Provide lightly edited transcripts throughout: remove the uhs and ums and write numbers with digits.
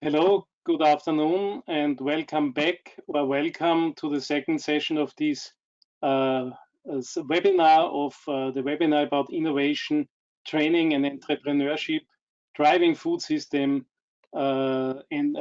Hello, good afternoon, and welcome back, or welcome to the second session of this webinar the webinar about innovation, training, and entrepreneurship, driving food system, and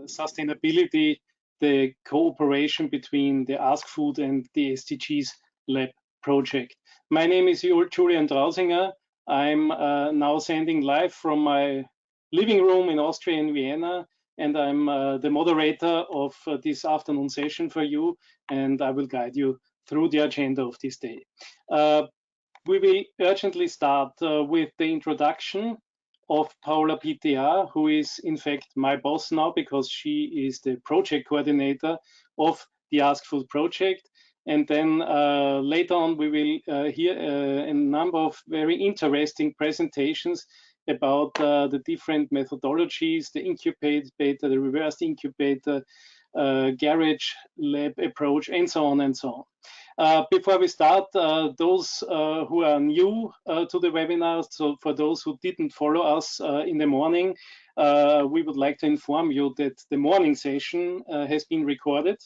sustainability, the cooperation between the AskFood and the SDGs Lab project. My name is Julian Trausinger. I'm now sending live from my living room in Austria, in Vienna, and I'm the moderator of this afternoon session for you, and I will guide you through the agenda of this day. We will urgently start with the introduction of Paula PTR, who is in fact my boss now because she is the project coordinator of the AskFood project. And then later on, we will hear a number of very interesting presentations about the different methodologies, the incubator, the reversed incubator, garage lab approach, and so on and so on. Before we start, those who are new to the webinar, so for those who didn't follow us in the morning, we would like to inform you that the morning session has been recorded,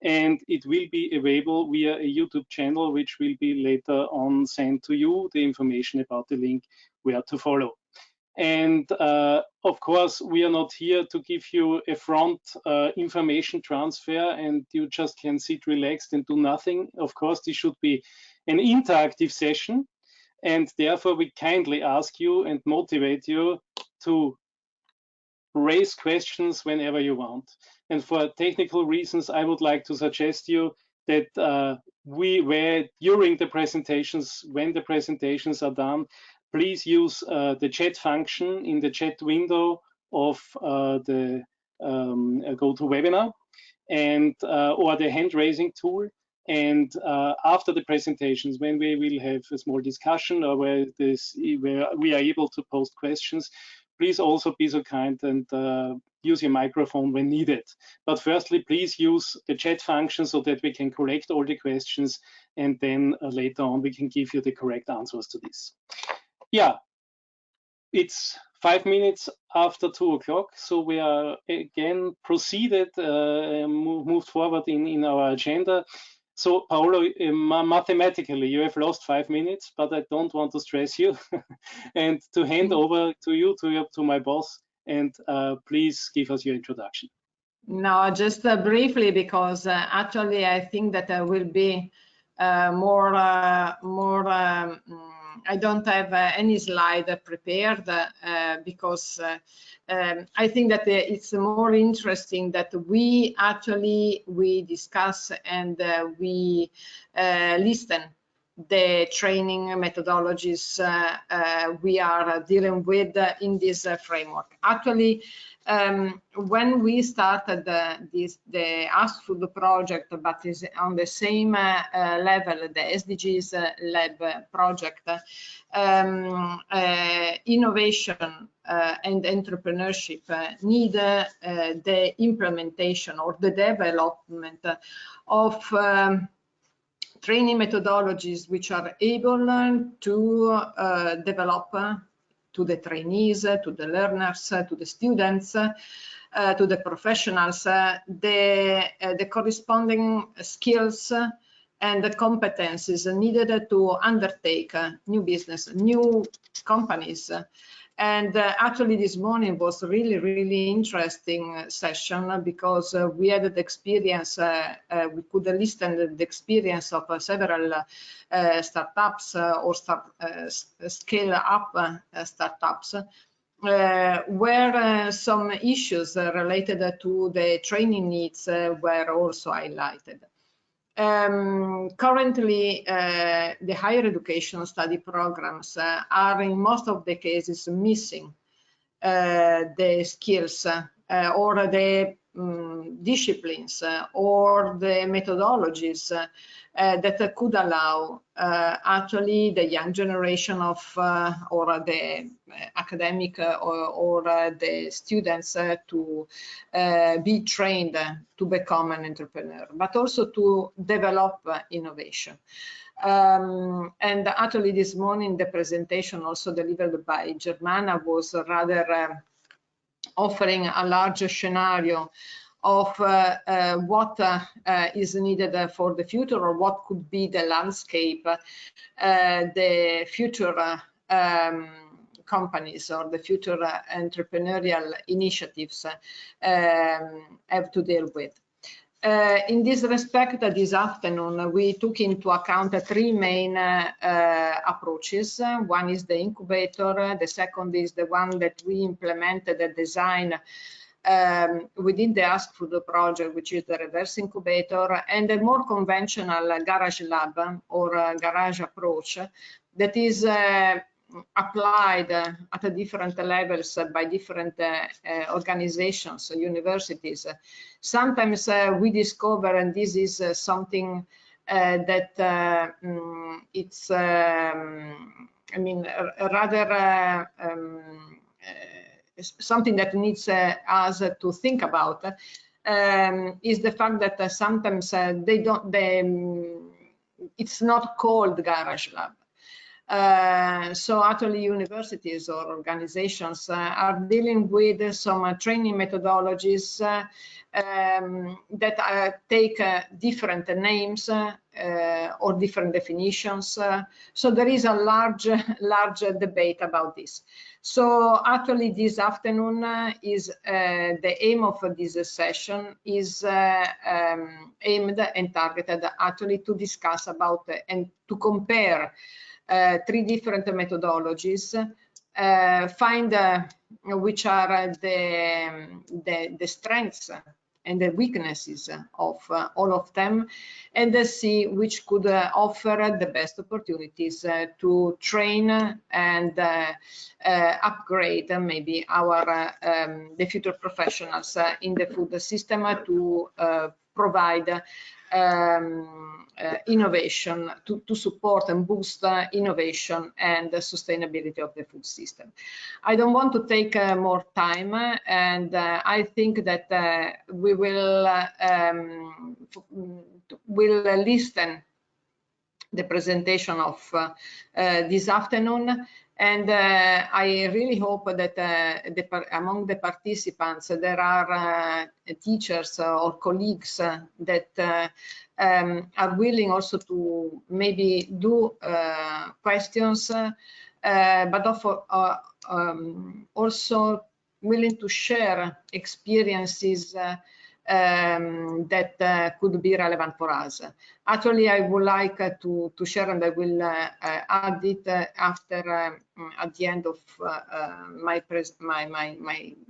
and it will be available via a YouTube channel, which will be later on sent to you, the information about the link where to follow. And of course, we are not here to give you a front information transfer and you just can sit relaxed and do nothing. Of course, this should be an interactive session, and therefore we kindly ask you and motivate you to raise questions whenever you want. And for technical reasons, I would like to suggest you that during the presentations, when the presentations are done, please use the chat function in the chat window of the GoToWebinar and or the hand raising tool. And after the presentations, when we will have a small discussion or where we are able to post questions, please also be so kind and use your microphone when needed. But firstly, please use the chat function so that we can collect all the questions, and then later on we can give you the correct answers to this. Yeah, it's 5 minutes after 2 o'clock, so we are again proceeded, moved forward in our agenda. So Paolo, mathematically, you have lost 5 minutes, but I don't want to stress you and to hand over to you, to my boss, and please give us your introduction. No, just briefly, because actually I think that there will be I don't have any slide prepared because I think that it's more interesting that we discuss and we listen the training methodologies we are dealing with in this framework. Actually, when we started the AskFood project, but is on the same level, the SDGs Lab project, innovation and entrepreneurship need the implementation or the development of training methodologies which are able to develop to the trainees, to the learners, to the students, to the professionals, the corresponding skills and the competencies needed to undertake new business, new companies. And actually this morning was really interesting session because we had the experience, we could listen the experience of several startups or scale up startups where some issues related to the training needs were also highlighted. Currently, the higher education study programs are in most of the cases missing the skills or the disciplines or the methodologies that could allow actually the young generation of or the academic or the students to be trained to become an entrepreneur, but also to develop innovation. And actually this morning the presentation also delivered by Germana was rather offering a larger scenario of what is needed for the future, or what could be the landscape, the future companies or the future entrepreneurial initiatives have to deal with. In this respect, this afternoon, we took into account three main approaches. One is the incubator, the second is the one that we implemented the design within the AWorld project, which is the reverse incubator, and a more conventional garage lab or garage approach that is applied at different levels by different organizations, universities. Sometimes we discover, and this is something that it's, I mean, rather something that needs us to think about, is the fact that sometimes it's not called garage lab. So actually universities or organizations are dealing with some training methodologies that take different names or different definitions. So there is a large debate about this. So actually this afternoon is the aim of this session is aimed and targeted actually to discuss about and to compare three different methodologies, find which are the strengths and the weaknesses of all of them, and see which could offer the best opportunities to train and upgrade maybe our the future professionals in the food system to provide innovation, to support and boost innovation and the sustainability of the food system. I don't want to take more time, and I think that we will listen the presentation of this afternoon, and I really hope that among the participants there are teachers or colleagues that are willing also to maybe do questions, but also willing to share experiences that could be relevant for us. Actually, I would like to share, and I will add it after at the end of my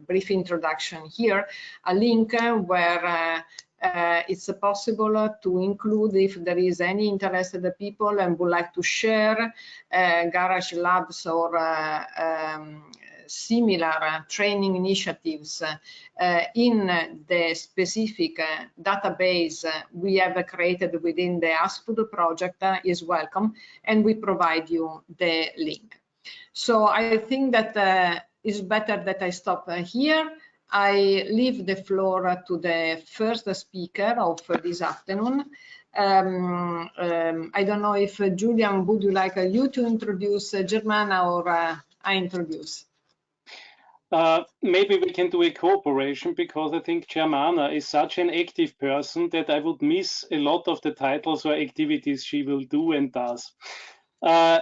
brief introduction here, a link where it's possible to include, if there is any interested people and would like to share garage labs or similar training initiatives in the specific database we have created within the AWorld project is welcome, and we provide you the link. So I think that it's better that I stop here. I leave the floor to the first speaker of this afternoon. I don't know if Julian, would you like you to introduce Germana, or I introduce? Maybe we can do a cooperation, because I think Germana is such an active person that I would miss a lot of the titles or activities she will do and does.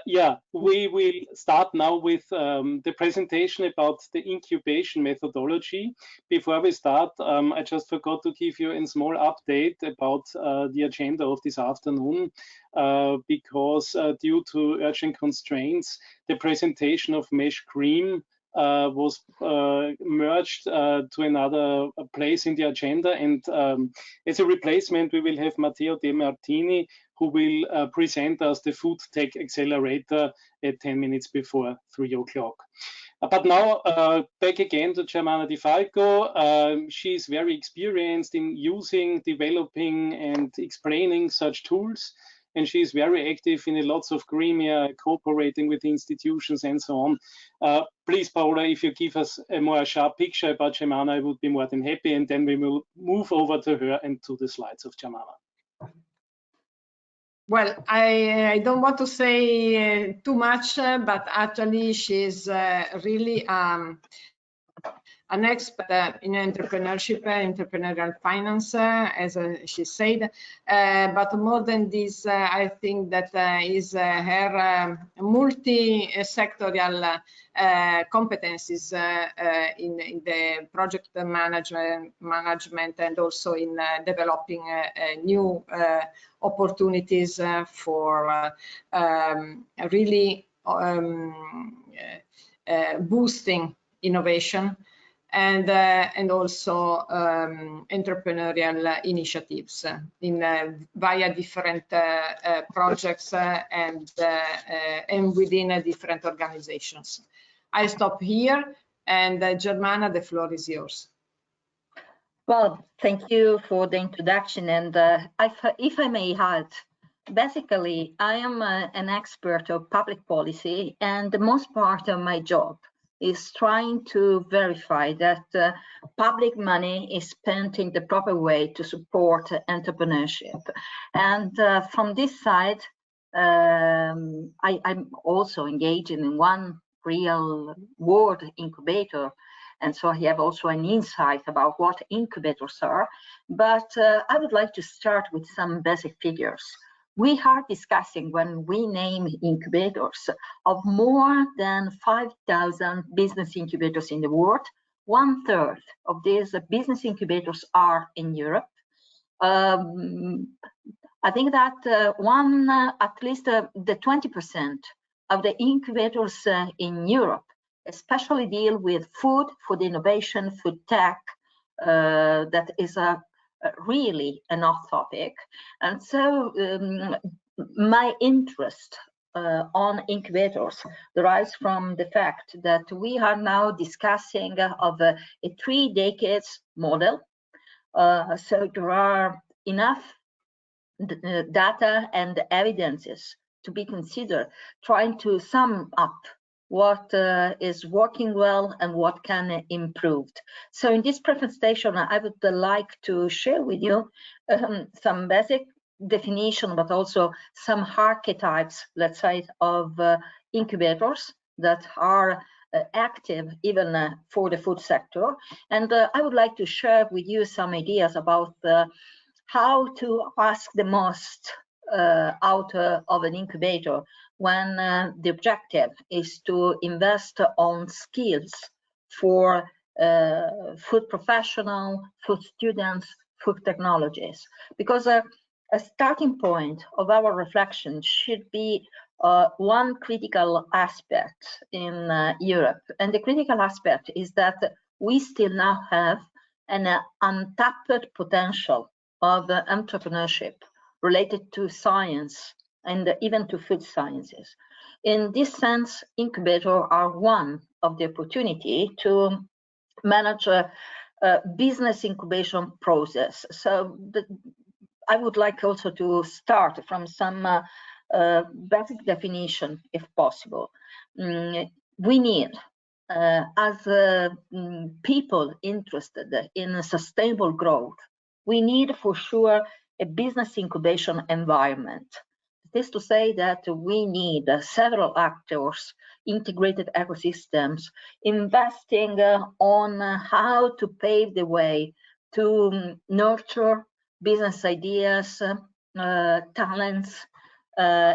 Yeah, we will start now with the presentation about the incubation methodology. Before we start, I just forgot to give you a small update about the agenda of this afternoon, because due to urgent constraints, the presentation of Mesh Cream was merged to another place in the agenda, and as a replacement we will have Matteo De Martini, who will present us the Food Tech Accelerator at 10 minutes before 3 o'clock. But now back again to Germana Di Falco. She's very experienced in using, developing and explaining such tools, and she's very active in lots of gremia, cooperating with institutions and so on. Please, Paola, if you give us a more sharp picture about Germana, I would be more than happy, and then we will move over to her and to the slides of Germana. Well, I don't want to say too much, but actually she's really a an expert in entrepreneurship, entrepreneurial finance, as she said. But more than this, I think that is her multi-sectorial competencies in the project management and also in developing new opportunities for really boosting innovation and also entrepreneurial initiatives in via different projects and within different organizations. I stop here, and Germana, the floor is yours. Well, thank you for the introduction, and if I may add, basically I am an expert of public policy, and the most part of my job is trying to verify that public money is spent in the proper way to support entrepreneurship. And from this side, I'm also engaged in one real world incubator, and so I have also an insight about what incubators are. But I would like to start with some basic figures. We are discussing, when we name incubators, of more than 5,000 business incubators in the world. 1/3 of these business incubators are in Europe. I think that at least the 20% of the incubators in Europe especially deal with food innovation, food tech, that is really an hot topic. And so my interest on incubators derives from the fact that we are now discussing of a 3 decades model. So there are enough data and evidences to be considered, trying to sum up what is working well and what can improve. So in this presentation, I would like to share with you some basic definition, but also some archetypes, let's say, of incubators that are active even for the food sector. And I would like to share with you some ideas about how to ask the most out of an incubator when the objective is to invest on skills for food professionals, food students, food technologies. Because a starting point of our reflection should be one critical aspect in Europe. And the critical aspect is that we still now have an untapped potential of entrepreneurship related to science and even to food sciences. In this sense, incubators are one of the opportunity to manage a business incubation process. So I would like also to start from some basic definition, if possible. We need, as people interested in sustainable growth, we need for sure a business incubation environment. This is to say that we need several actors, integrated ecosystems, investing on how to pave the way to nurture business ideas, talents,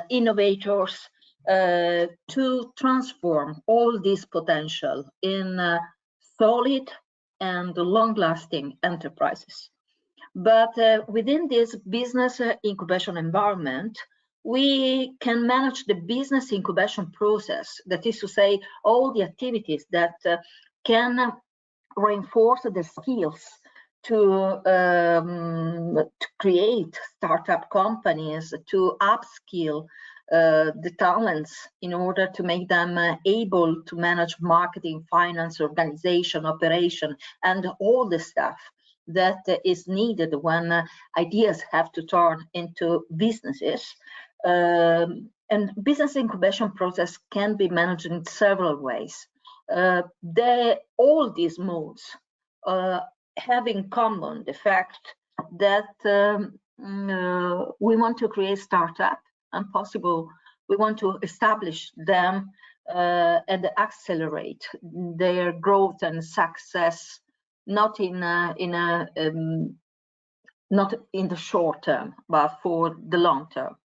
innovators, to transform all this potential in solid and long-lasting enterprises. But within this business incubation environment, we can manage the business incubation process. That is to say, all the activities that can reinforce the skills to create startup companies, to upskill the talents in order to make them able to manage marketing, finance, organization, operation, and all the stuff that is needed when ideas have to turn into businesses. And business incubation process can be managed in several ways. All these modes have in common the fact that we want to create startup, and possible we want to establish them and accelerate their growth and success, not in the short term, but for the long term.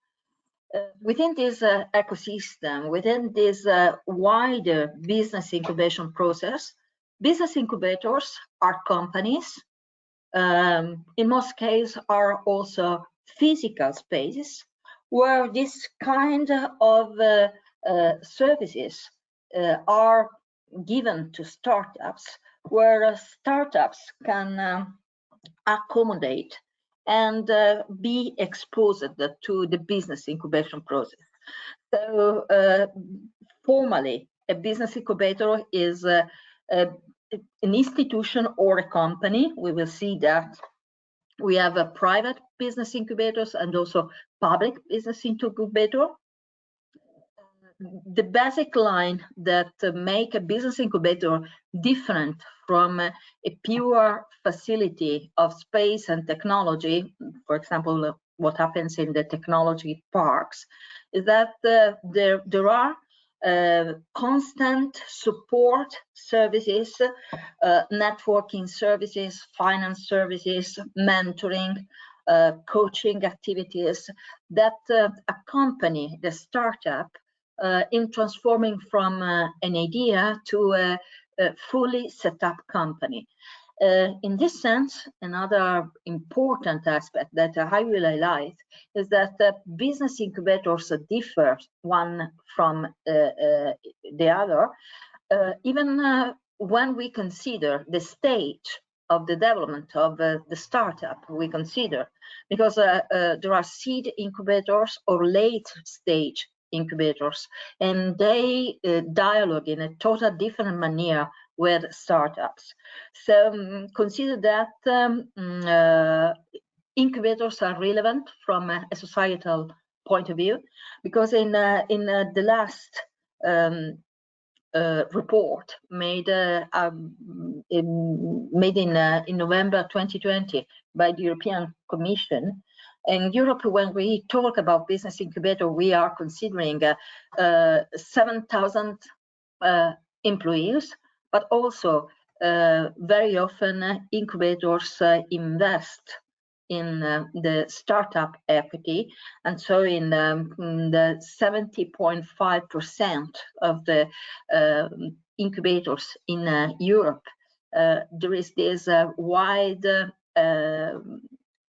Within this ecosystem, within this wider business incubation process, business incubators are companies, in most cases are also physical spaces where this kind of services are given to startups, where startups can accommodate and be exposed to the business incubation process. So formally, a business incubator is an institution or a company. We will see that we have a private business incubators and also public business incubator. The basic line that make a business incubator different from a pure facility of space and technology, for example, what happens in the technology parks, is that there are constant support services, networking services, finance services, mentoring, coaching activities that accompany the startup in transforming from an idea to a fully set up company. In this sense, another important aspect that I will highlight is that business incubators differ one from the other, even when we consider the stage of the development of the startup we consider, because there are seed incubators or late stage incubators, and they dialogue in a totally different manner with startups. So consider that incubators are relevant from a societal point of view, because in the last report made in November 2020 by the European Commission. In Europe, when we talk about business incubator, we are considering 7,000 employees, but also very often incubators invest in the startup equity, and so in the 70.5% of the incubators in Europe, there is this wide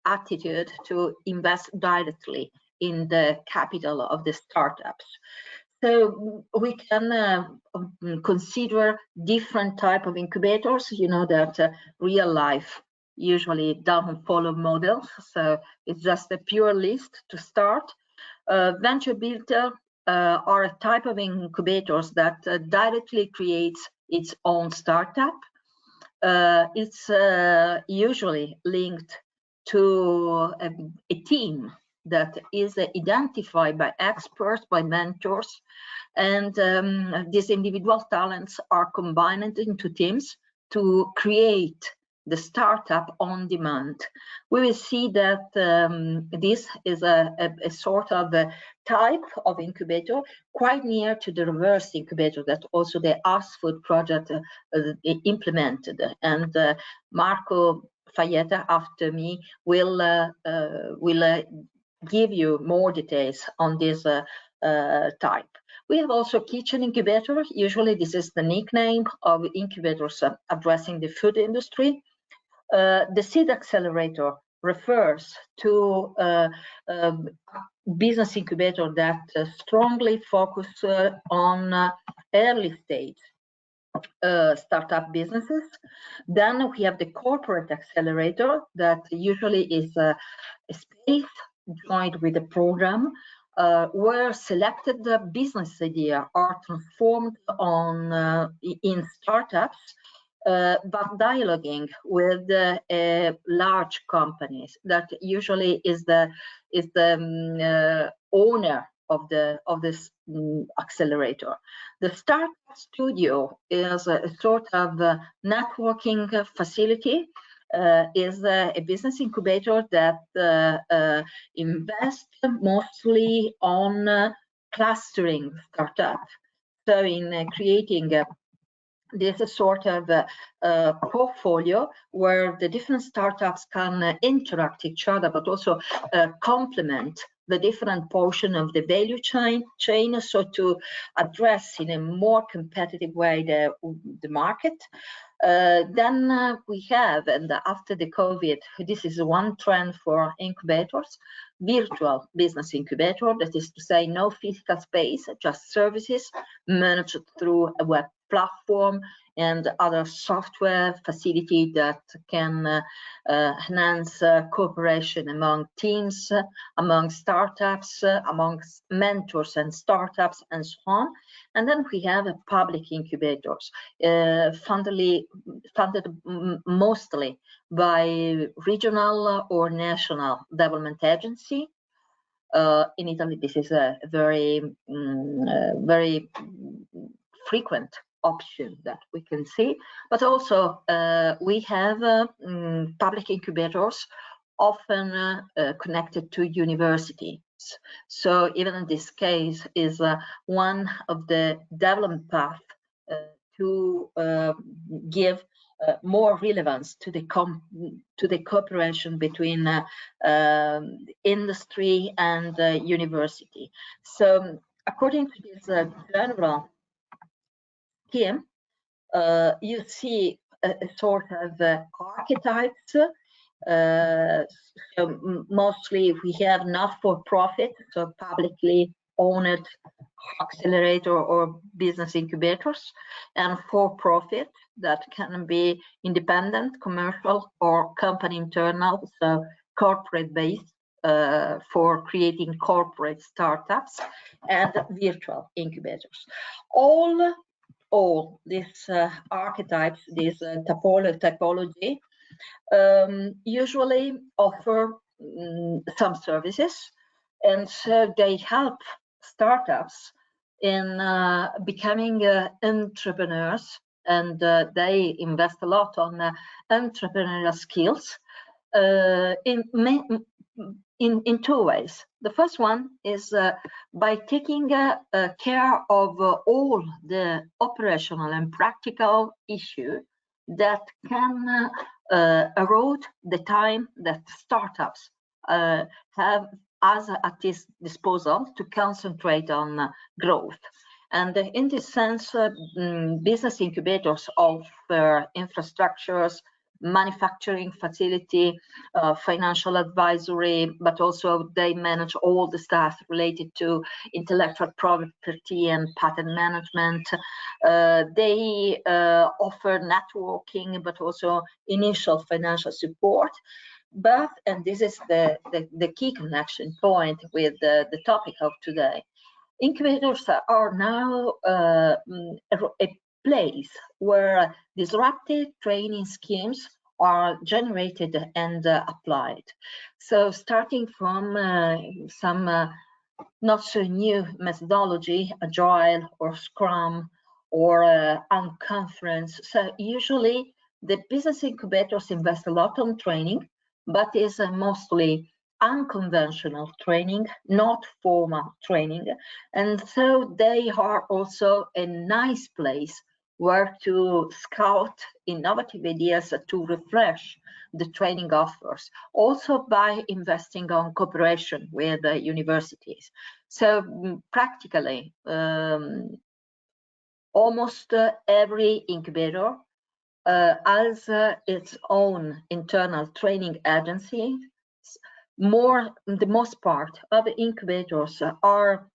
attitude to invest directly in the capital of the startups. So we can consider different type of incubators. You know that real life usually doesn't follow models, so it's just a pure list to start. Venture builder are a type of incubators that directly creates its own startup. It's usually linked to a team that is identified by experts, by mentors, and these individual talents are combined into teams to create the startup on demand. We will see that this is a sort of a type of incubator quite near to the reverse incubator that also the ISEKI-Food project implemented, and Marco Fayetta after me will give you more details on this type. We have also kitchen incubator. Usually this is the nickname of incubators addressing the food industry. The seed accelerator refers to business incubator that strongly focus on early stage startup businesses. Then we have the corporate accelerator that usually is a space joined with a program where selected business ideas are transformed on in startups, but dialoguing with large companies that usually is the owner of this accelerator. The Startup Studio is a sort of networking facility. Is a business incubator that invests mostly on clustering startups. So in creating this is sort of a portfolio where the different startups can interact each other, but also complement the different portion of the value chain, so to address in a more competitive way the market. Then we have, and after the COVID, this is one trend for incubators, virtual business incubator, that is to say no physical space, just services managed through a web platform and other software facility that can enhance cooperation among teams, among startups, amongst mentors and startups, and so on. And then we have public incubators, funded mostly by regional or national development agency. In Italy, this is a very frequent option that we can see, but also we have public incubators often connected to universities. So even in this case is one of the development paths to give more relevance to the cooperation between industry and university. So according to this general scheme, you see a sort of archetypes. So mostly we have not-for-profit, so publicly owned accelerator or business incubators, and for-profit that can be independent, commercial, or company internal, so corporate-based for creating corporate startups, and virtual incubators. All these archetypes, this typology, usually offer some services, and so they help startups in becoming entrepreneurs, and they invest a lot on entrepreneurial skills in two ways. The first one is by taking care of all the operational and practical issues that can erode the time that startups have at its disposal to concentrate on growth. And in this sense, business incubators offer infrastructures, manufacturing facility, financial advisory, but also they manage all the stuff related to intellectual property and patent management. They offer networking, but also initial financial support. But, and this is the key connection point with the topic of today, incubators are now a place where disruptive training schemes are generated and applied. So starting from some not so new methodology, Agile or Scrum or Unconference. So usually the business incubators invest a lot on training, but is mostly unconventional training, not formal training. And so they are also a nice place where to scout innovative ideas to refresh the training offers, also by investing on cooperation with universities. So practically, almost every incubator has its own internal training agency. The most part of the incubators are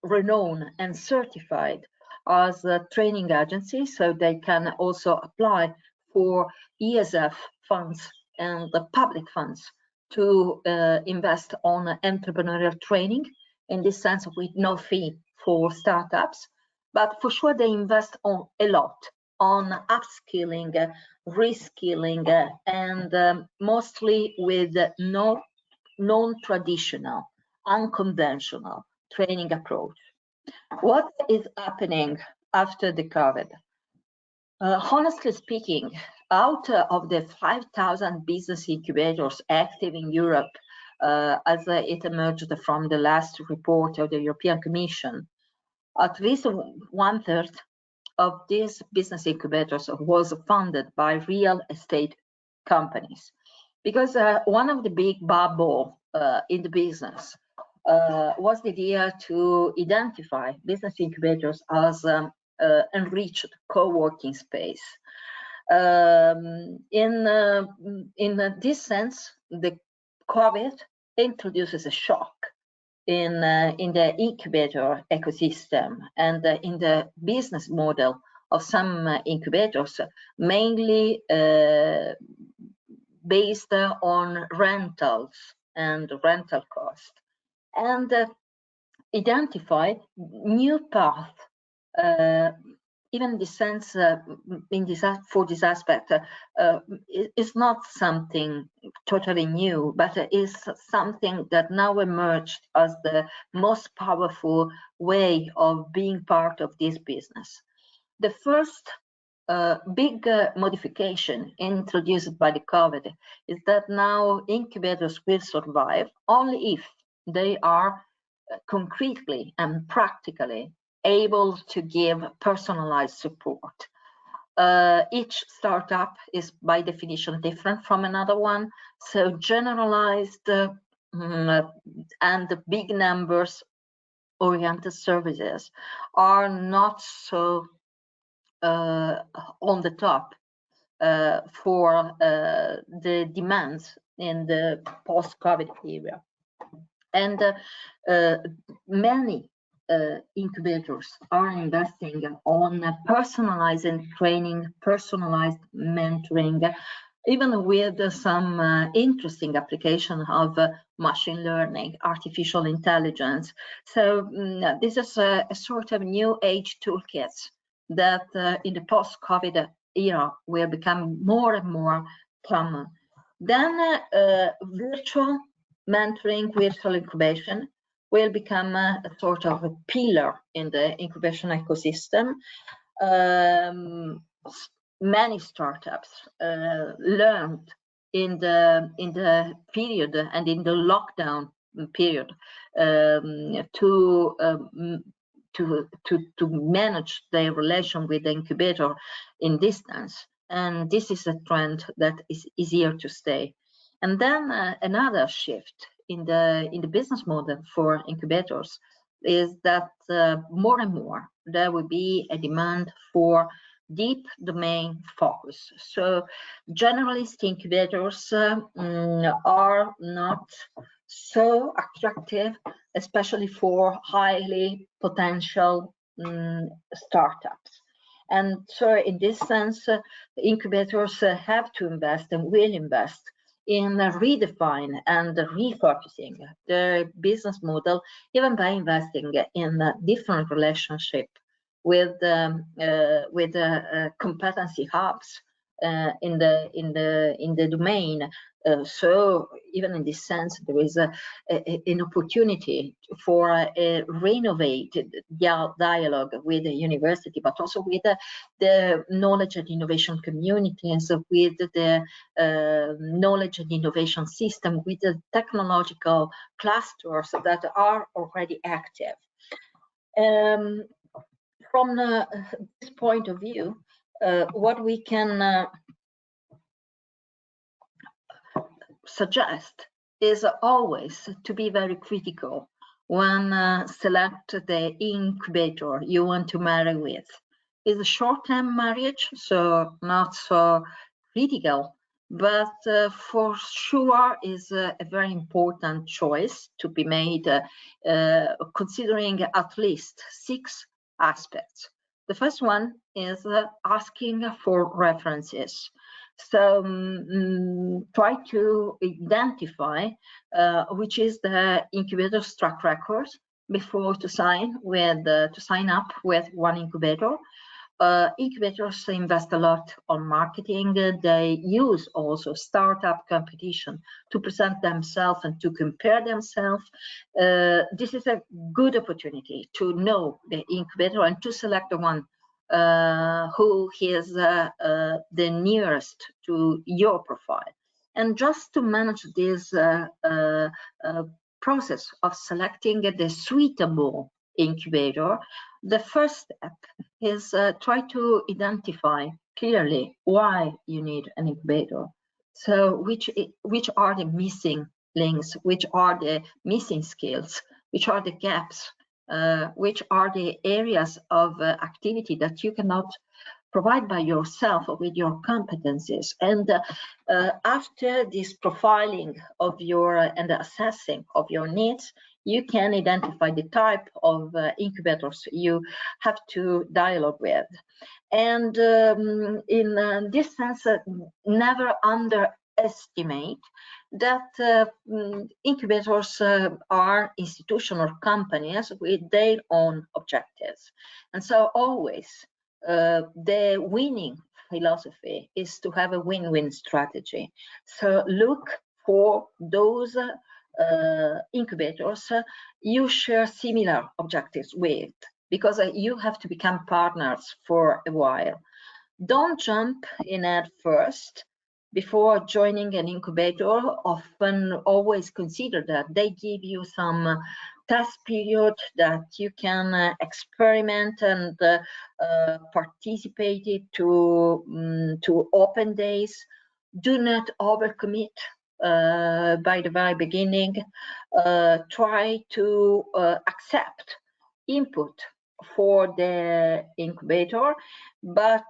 renowned and certified as training agencies, so they can also apply for ESF funds and the public funds to invest on entrepreneurial training, in this sense with no fee for startups. But for sure they invest on a lot on upskilling, reskilling, and mostly with non-traditional, unconventional training approach. What is happening after the COVID? Honestly speaking, out of the 5,000 business incubators active in Europe, as it emerged from the last report of the European Commission, At least 1/3 of these business incubators was funded by real estate companies, because one of the big bubble in the business was the idea to identify business incubators as enriched co-working space. In this sense, the COVID introduces a shock in the incubator ecosystem and in the business model of some incubators, mainly based on rentals and rental cost, and identify new path. Even in the sense, for this aspect, it's not something totally new, but it is something that now emerged as the most powerful way of being part of this business. The first big modification introduced by the COVID is that now incubators will survive only if they are concretely and practically able to give personalized support. Each startup is by definition different from another one, so generalized and big numbers oriented services are not so on the top for the demands in the post-COVID era. And many incubators are investing on personalizing training, personalized mentoring, even with some interesting application of machine learning, artificial intelligence. So this is a sort of new age toolkits that in the post-COVID era will become more and more common. Then virtual mentoring, virtual incubation will become a sort of a pillar in the incubation ecosystem. Many startups learned in the period and in the lockdown period to manage their relation with the incubator in distance, and this is a trend that is here to stay. And then another shift in the business model for incubators is that more and more there will be a demand for deep domain focus. So generalist incubators are not so attractive, especially for highly potential startups. And so in this sense, incubators have to invest and will invest in redefine and refocusing their business model, even by investing in a different relationship with competency hubs in the domain. So even in this sense, there is an opportunity for a renovated dialogue with the university, but also with the knowledge and innovation communities, with the knowledge and innovation system, with the technological clusters that are already active. From this point of view, what we can suggest is always to be very critical when select the incubator you want to marry with. It's a short-term marriage, so not so critical, but for sure is a very important choice to be made, considering at least 6 aspects. The first one is asking for references. So try to identify which is the incubator's track record before to sign up with one incubator. Incubators invest a lot on marketing. They use also startup competition to present themselves and to compare themselves. This is a good opportunity to know the incubator and to select the one who is the nearest to your profile. And just to manage this process of selecting the suitable incubator, the first step is try to identify clearly why you need an incubator. So which are the missing links, which are the missing skills, which are the gaps, which are the areas of activity that you cannot provide by yourself or with your competencies. And after this profiling of your and assessing of your needs, you can identify the type of incubators you have to dialogue with. And in this sense, never underestimate that incubators are institutional companies with their own objectives. And so always the winning philosophy is to have a win-win strategy. So look for those incubators you share similar objectives with, because you have to become partners for a while. Don't jump in at first. Before joining an incubator, often always consider that they give you some test period that you can experiment and participate to open days. Do not overcommit by the very beginning. Try to accept input for the incubator, but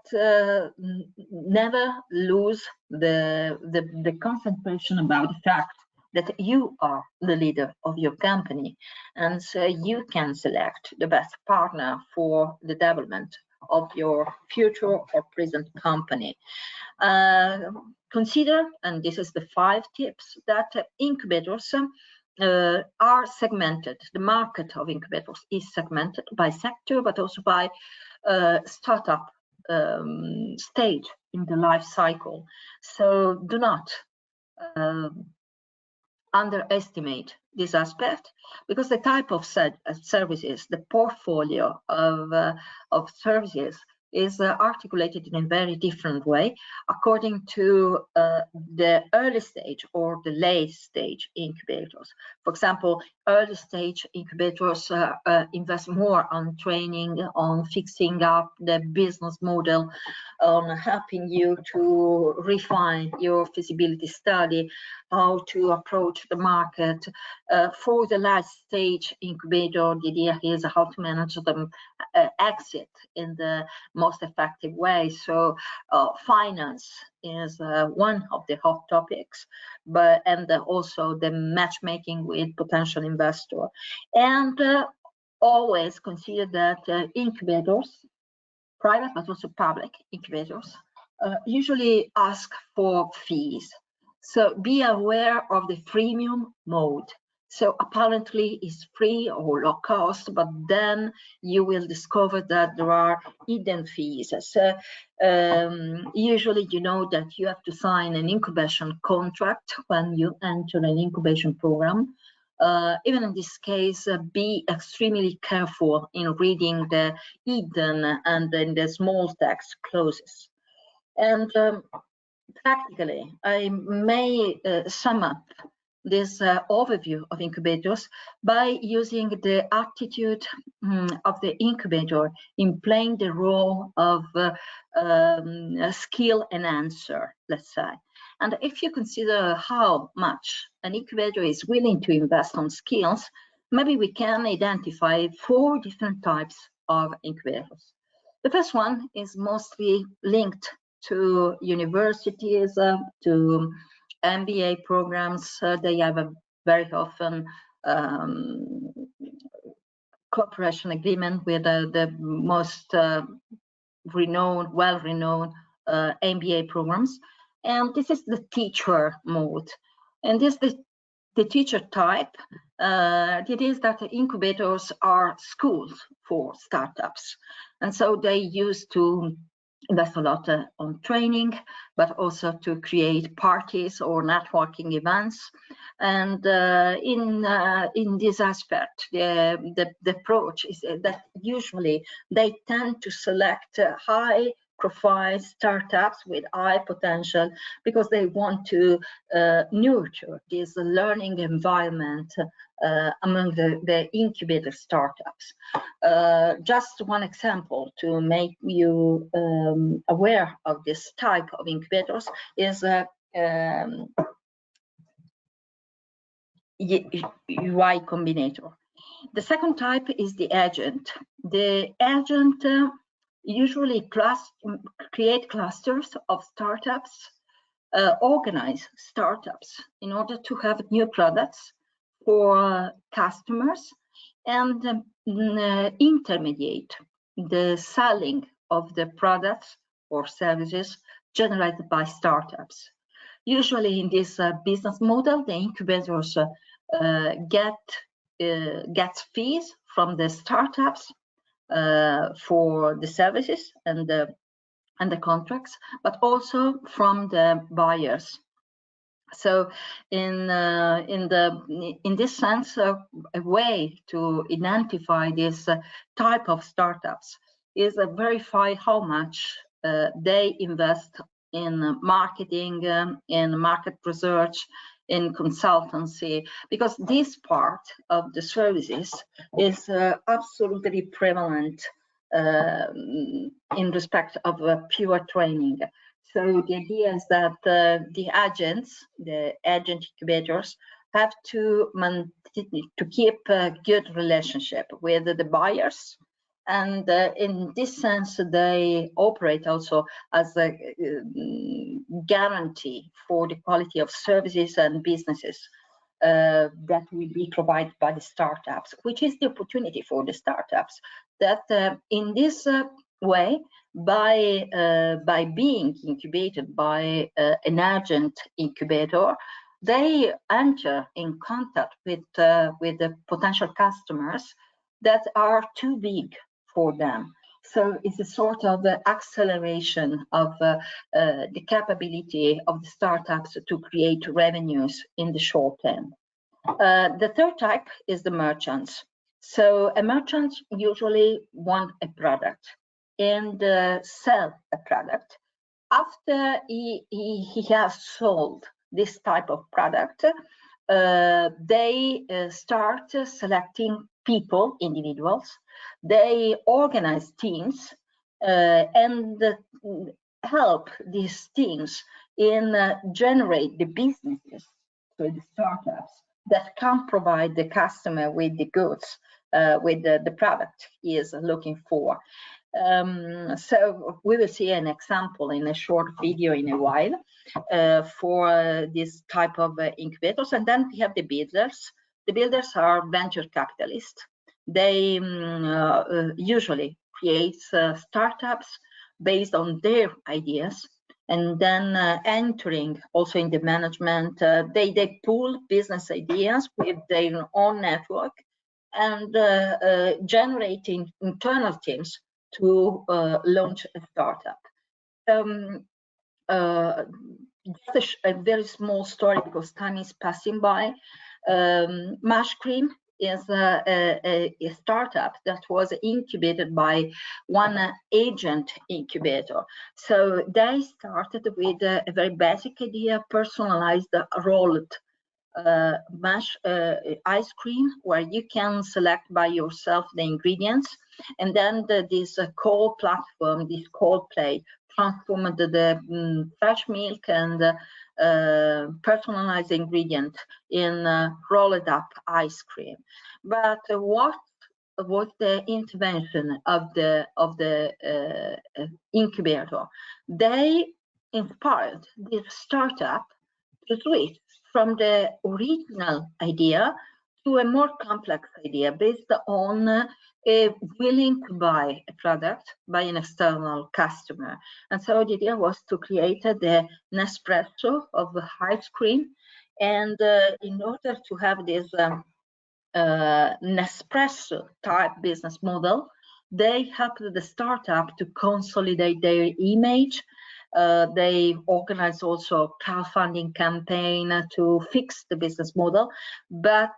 never lose the concentration about the fact that you are the leader of your company, and so you can select the best partner for the development of your future or present company. Consider, and this is the 5 tips, that incubators are segmented. The market of incubators is segmented by sector, but also by startup stage in the life cycle. So do not underestimate this aspect, because the type of services, the portfolio of services is articulated in a very different way according to the early stage or the late stage incubators. For example, early stage incubators invest more on training, on fixing up the business model, on helping you to refine your feasibility study, how to approach the market. For the last stage incubator, the idea is how to manage the exit in the most effective way. So finance is one of the hot topics, and also the matchmaking with potential investor. And always consider that incubators, private but also public incubators, usually ask for fees. So be aware of the freemium mode. So apparently it's free or low cost, but then you will discover that there are hidden fees. So usually you know that you have to sign an incubation contract when you enter an incubation program. Even in this case, be extremely careful in reading the hidden and then the small text clauses. And practically, I may sum up this overview of incubators by using the attitude of the incubator in playing the role of a skill enhancer, let's say. And if you consider how much an incubator is willing to invest on skills, maybe we can identify 4 different types of incubators. The first one is mostly linked to universities, to MBA programs. They have a very often cooperation agreement with the most well-renowned MBA programs. And this is the teacher mode. And this is the teacher type. It is that the incubators are schools for startups. And so they used to invest a lot on training, but also to create parties or networking events. And in this aspect, the approach is that usually they tend to select high profile startups with high potential because they want to nurture this learning environment among the incubator startups. Just one example to make you aware of this type of incubators is UI Combinator. The second type is the agent. The agent usually create clusters of startups, organize startups in order to have new products for customers, and intermediate the selling of the products or services generated by startups. Usually in this business model, the incubators gets fees from the startups for the services and the contracts, but also from the buyers. So in this sense, a way to identify this type of startups is verify how much they invest in marketing, in market research, in consultancy, because this part of the services is absolutely prevalent in respect of pure training. So the idea is that the agent incubators, have to keep a good relationship with the buyers, and in this sense they operate also as a guarantee for the quality of services and businesses that will be provided by the startups, which is the opportunity for the startups that in this way, by being incubated by an agent incubator, they enter in contact with the potential customers that are too big for them. So it's a sort of acceleration of the capability of the startups to create revenues in the short term. The third type is the merchants. So a merchant usually want a product and sell a product. After he has sold this type of product, they start selecting people, individuals. They organize teams and help these teams in generate the businesses for the startups that can provide the customer with the goods, with the product he is looking for. So we will see an example in a short video in a while for this type of incubators. And then we have the builders. The builders are venture capitalists. They usually create startups based on their ideas, and then entering also in the management. They pool business ideas with their own network and generating internal teams to launch a startup. Just a very small story because time is passing by. Mush Cream is a startup that was incubated by one agent incubator. So they started with a very basic idea, personalized rolled mash ice cream, where you can select by yourself the ingredients, and then this cold platform, this cold plate, transformed the fresh milk and personalized ingredient in rolled up ice cream. But what was the intervention of the incubator? They inspired this startup to switch from the original idea to a more complex idea based on a willing to buy a product by an external customer. And so the idea was to create the Nespresso of the ice cream. And in order to have this Nespresso type business model, they helped the startup to consolidate their image. They organized also a crowdfunding campaign to fix the business model, but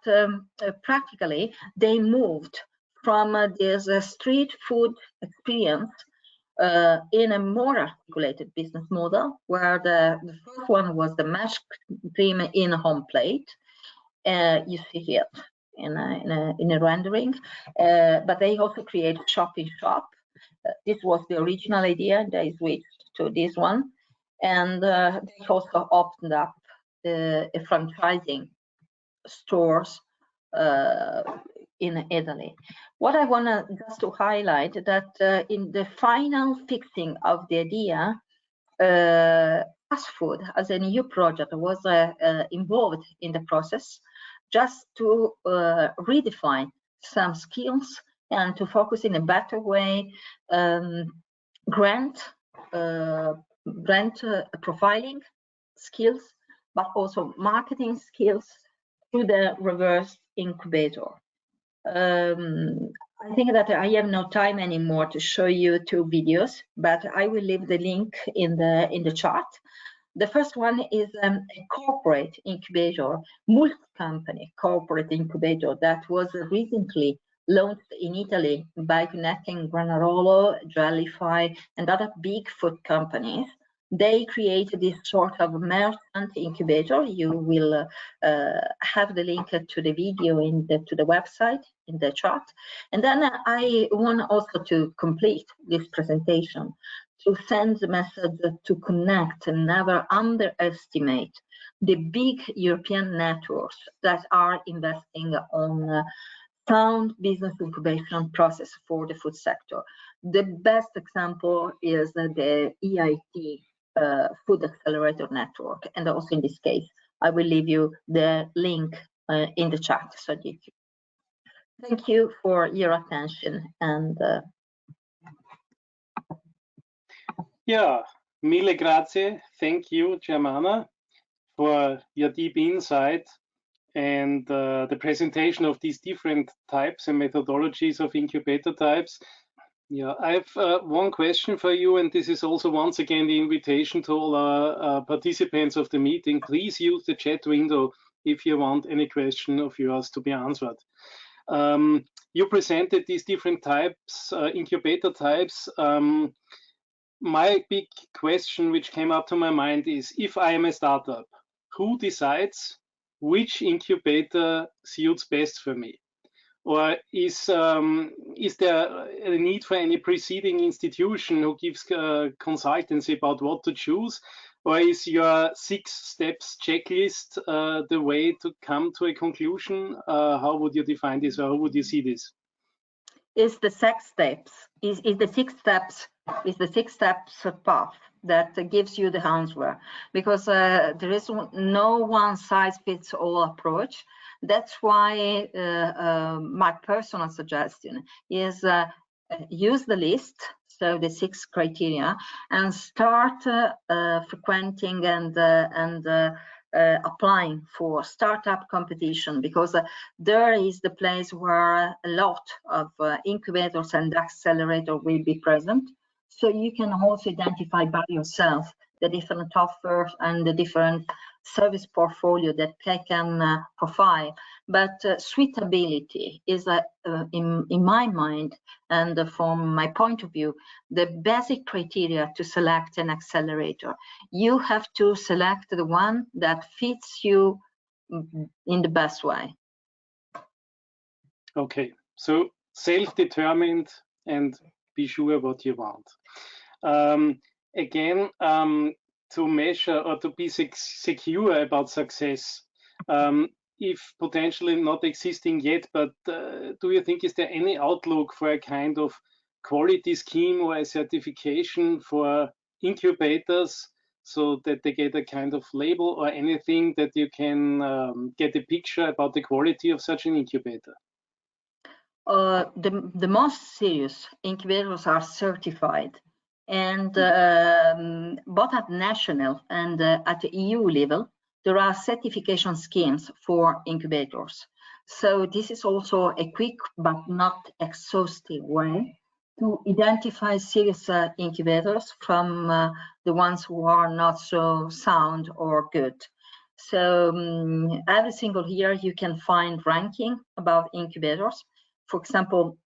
practically they moved from this street food experience in a more articulated business model, where the first one was the mesh cream in home plate. You see it in a rendering, but they also created shop in shop. This was the original idea. They switched to this one, and they also opened up a franchising stores in Italy. What I want to just to highlight that in the final fixing of the idea, fast food as a new project was involved in the process, just to redefine some skills and to focus in a better way, grant profiling skills, but also marketing skills through the reverse incubator. I think that I have no time anymore to show you 2 videos, but I will leave the link in the chat. The first one is a corporate incubator, multi-company corporate incubator that was recently launched in Italy by connecting Granarolo, Jellify, and other big food companies. They created this sort of merchant incubator. You will have the link to the video to the website in the chat. And then I want also to complete this presentation to send the message to connect and never underestimate the big European networks that are investing on sound business incubation process for the food sector. The best example is the EIT Food Accelerator Network, and also in this case, I will leave you the link in the chat. So thank you for your attention. And yeah, mille grazie. Thank you, Germana, for your deep insight and the presentation of these different types and methodologies of incubator types. Yeah, I have one question for you, and this is also once again the invitation to all our participants of the meeting. Please use the chat window if you want any question of yours to be answered. You presented these different types, incubator types. My big question which came up to my mind is, if I am a startup, who decides which incubator suits best for me? Or is there a need for any preceding institution who gives consultancy about what to choose? Or is your 6 steps checklist the way to come to a conclusion? How would you define this, or how would you see this? Is the 6 steps, is the 6 steps, is the 6 steps path that gives you the answer, because there is no one size fits all approach. That's why my personal suggestion is use the list, so the 6 criteria, and start frequenting and applying for startup competition, because there is the place where a lot of incubators and accelerators will be present. So you can also identify by yourself the different offers and the different service portfolio that they can profile. But suitability is, in my mind and from my point of view, the basic criteria to select an accelerator. You have to select the one that fits you in the best way. Okay, so self-determined and be sure what you want. Again, to measure or to be secure about success, if potentially not existing yet, but do you think, is there any outlook for a kind of quality scheme or a certification for incubators, so that they get a kind of label or anything that you can get a picture about the quality of such an incubator? The most serious incubators are certified, and both at national and at the EU level, there are certification schemes for incubators. So this is also a quick but not exhaustive way to identify serious incubators from the ones who are not so sound or good. So every single year you can find ranking about incubators. For example,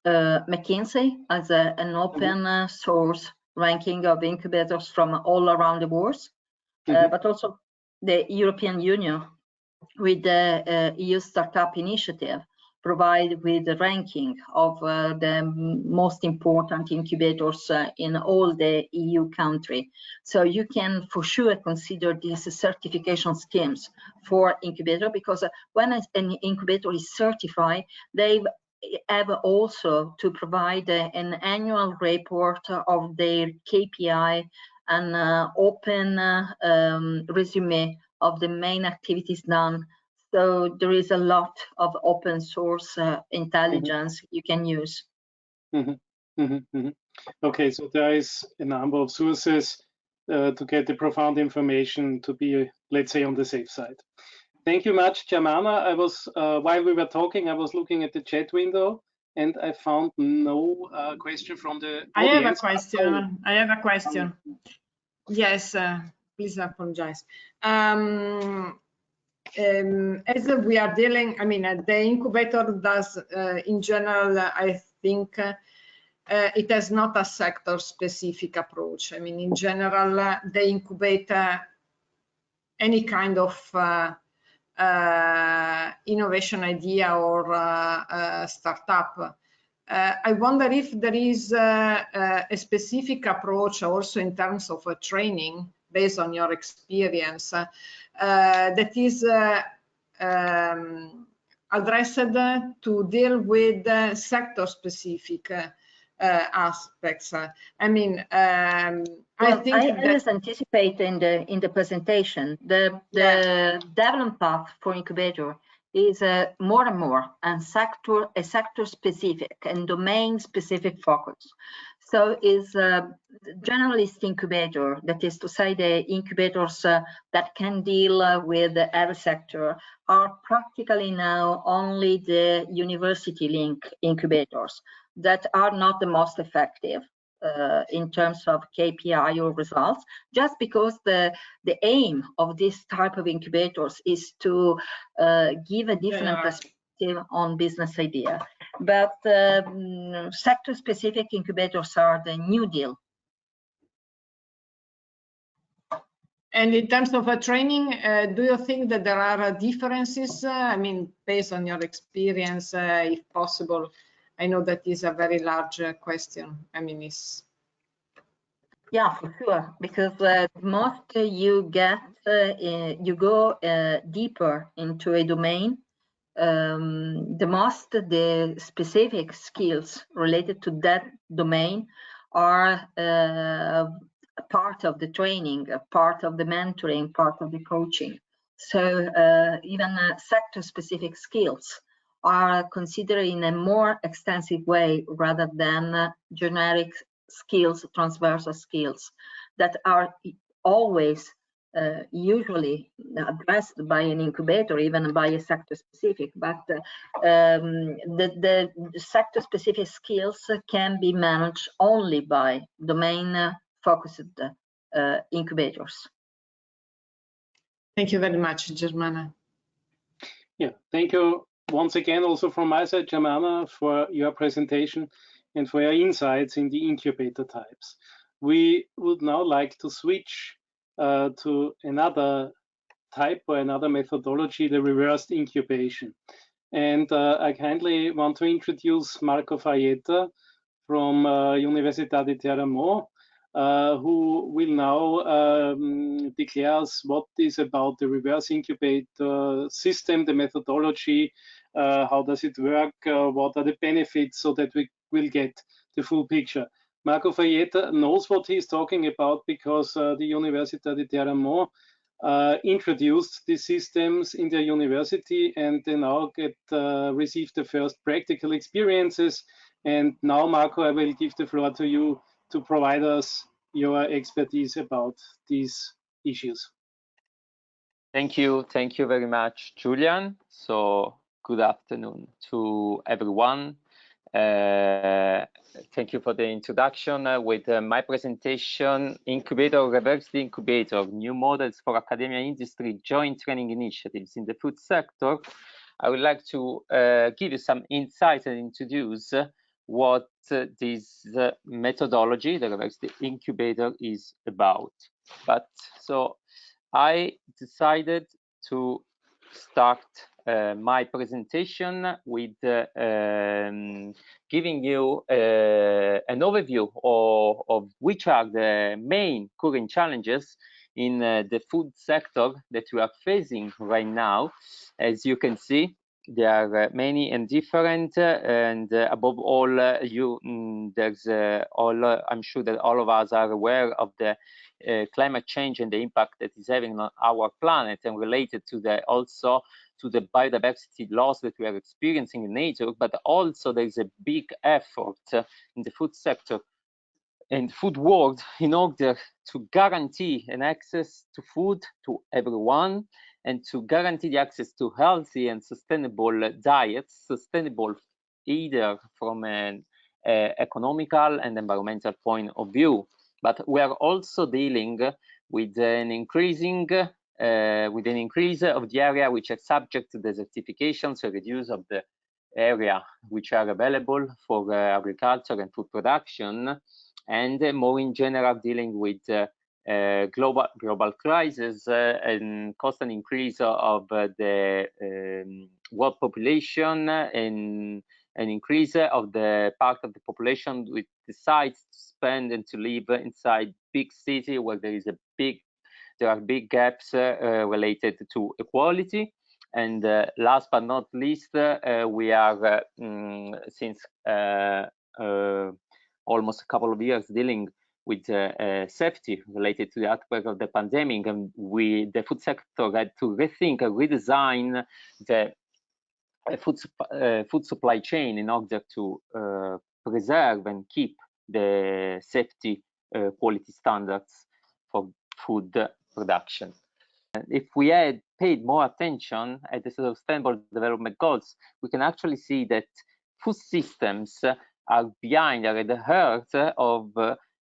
McKinsey as an open source ranking of incubators from all around the world, but also the European Union with the EU Startup Initiative provide with the ranking of the most important incubators in all the EU country. So you can for sure consider these certification schemes for incubator, because when an incubator is certified, they have also to provide an annual report of their KPI and open resume of the main activities done. So there is a lot of open source intelligence you can use. Okay, so there is a number of sources to get the profound information to be, let's say, on the safe side. Thank you much, Germana. I was, while we were talking, I was looking at the chat window and I found no question from the audience. I have a question. Yes, please apologize. As we are dealing, I mean, the incubator does, in general, I think it has not a sector-specific approach. I mean, in general, they incubate any kind of innovation idea or startup. I wonder if there is a specific approach also in terms of training based on your experience that is addressed to deal with sector-specific aspects. I mean, I think I was anticipating in the presentation the development path for incubator is more and more and sector specific and domain specific focus. So is generalist incubator, that is to say the incubators that can deal with every sector, are practically now only the university link incubators that are not the most effective in terms of KPI or results, just because the aim of this type of incubators is to give a different perspective on business idea. But sector-specific incubators are the new deal. And in terms of training, do you think that there are differences? I mean, based on your experience, if possible. I know that is a very large question. I mean, it's... Yeah, for sure, because most you get, you go deeper into a domain, the specific skills related to that domain are part of the training, part of the mentoring, part of the coaching. So even sector-specific skills are considered in a more extensive way rather than generic skills, transversal skills that are always usually addressed by an incubator, even by a sector specific, but the sector specific skills can be managed only by domain focused incubators. Thank you very much, Germana. Yeah, thank you once again also from my side, Germana, for your presentation and for your insights in the incubator types. We would now like to switch to another type or another methodology, the reversed incubation. And I kindly want to introduce Marco Faietta from Università di Teramo, who will now declare us what is about the reverse incubator system, the methodology, how does it work, what are the benefits, so that we will get the full picture. Marco Faietta knows what he's talking about because the Università di Teramo introduced these systems in their university, and they now received the first practical experiences. And now, Marco, I will give the floor to you to provide us your expertise about these issues. Thank you very much, Julian. So good afternoon to everyone. Thank you for the introduction. With my presentation, Incubator, Reverse the Incubator, New Models for Academia Industry Joint Training Initiatives in the Food Sector, I would like to give you some insights and introduce what this methodology, the reverse incubator, is about. But so I decided to start my presentation with giving you an overview of which are the main current challenges in the food sector that we are facing right now. As you can see, there are many and different, and above all, there's I'm sure that all of us are aware of the climate change and the impact that is having on our planet, and related to the also to the biodiversity loss that we are experiencing in nature. But also there is a big effort in the food sector and food world in order to guarantee an access to food to everyone, and to guarantee the access to healthy and sustainable diets, sustainable either from an economical and environmental point of view. But we are also dealing with an increase of the area which are subject to desertification, so reduce of the area which are available for agriculture and food production, and more in general dealing with global crisis and constant increase of the world population, and an increase of the part of the population which decides to spend and to live inside big city where there are big gaps related to equality. And last but not least, we are since almost a couple of years dealing with safety related to the outbreak of the pandemic, and the food sector had to rethink and redesign the food supply chain in order to preserve and keep the safety quality standards for food production. And if we had paid more attention at the Sustainable Development Goals, we can actually see that food systems are at the heart of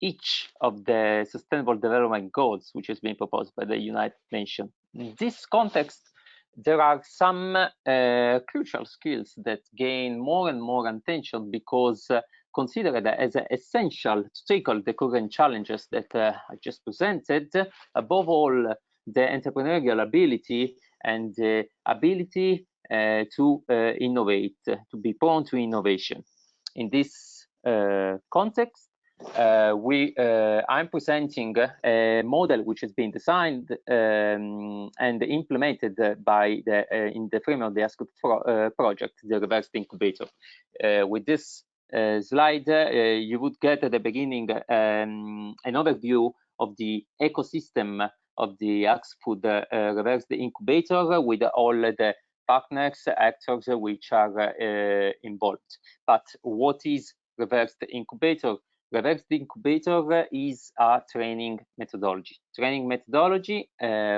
each of the Sustainable Development Goals, which has been proposed by the United Nations. In this context, there are some crucial skills that gain more and more attention because considered as essential to tackle the current challenges that I just presented. Above all, the entrepreneurial ability and the ability to innovate, to be prone to innovation. In this context, I'm presenting a model which has been designed and implemented in the frame of the ASEKI-Food project, the reverse incubator. With this slide, you would get at the beginning an overview of the ecosystem of the ASEKI-Food reverse incubator with all the partners, actors which are involved. But what is reverse incubator? Reverse incubator is a training methodology. Training methodology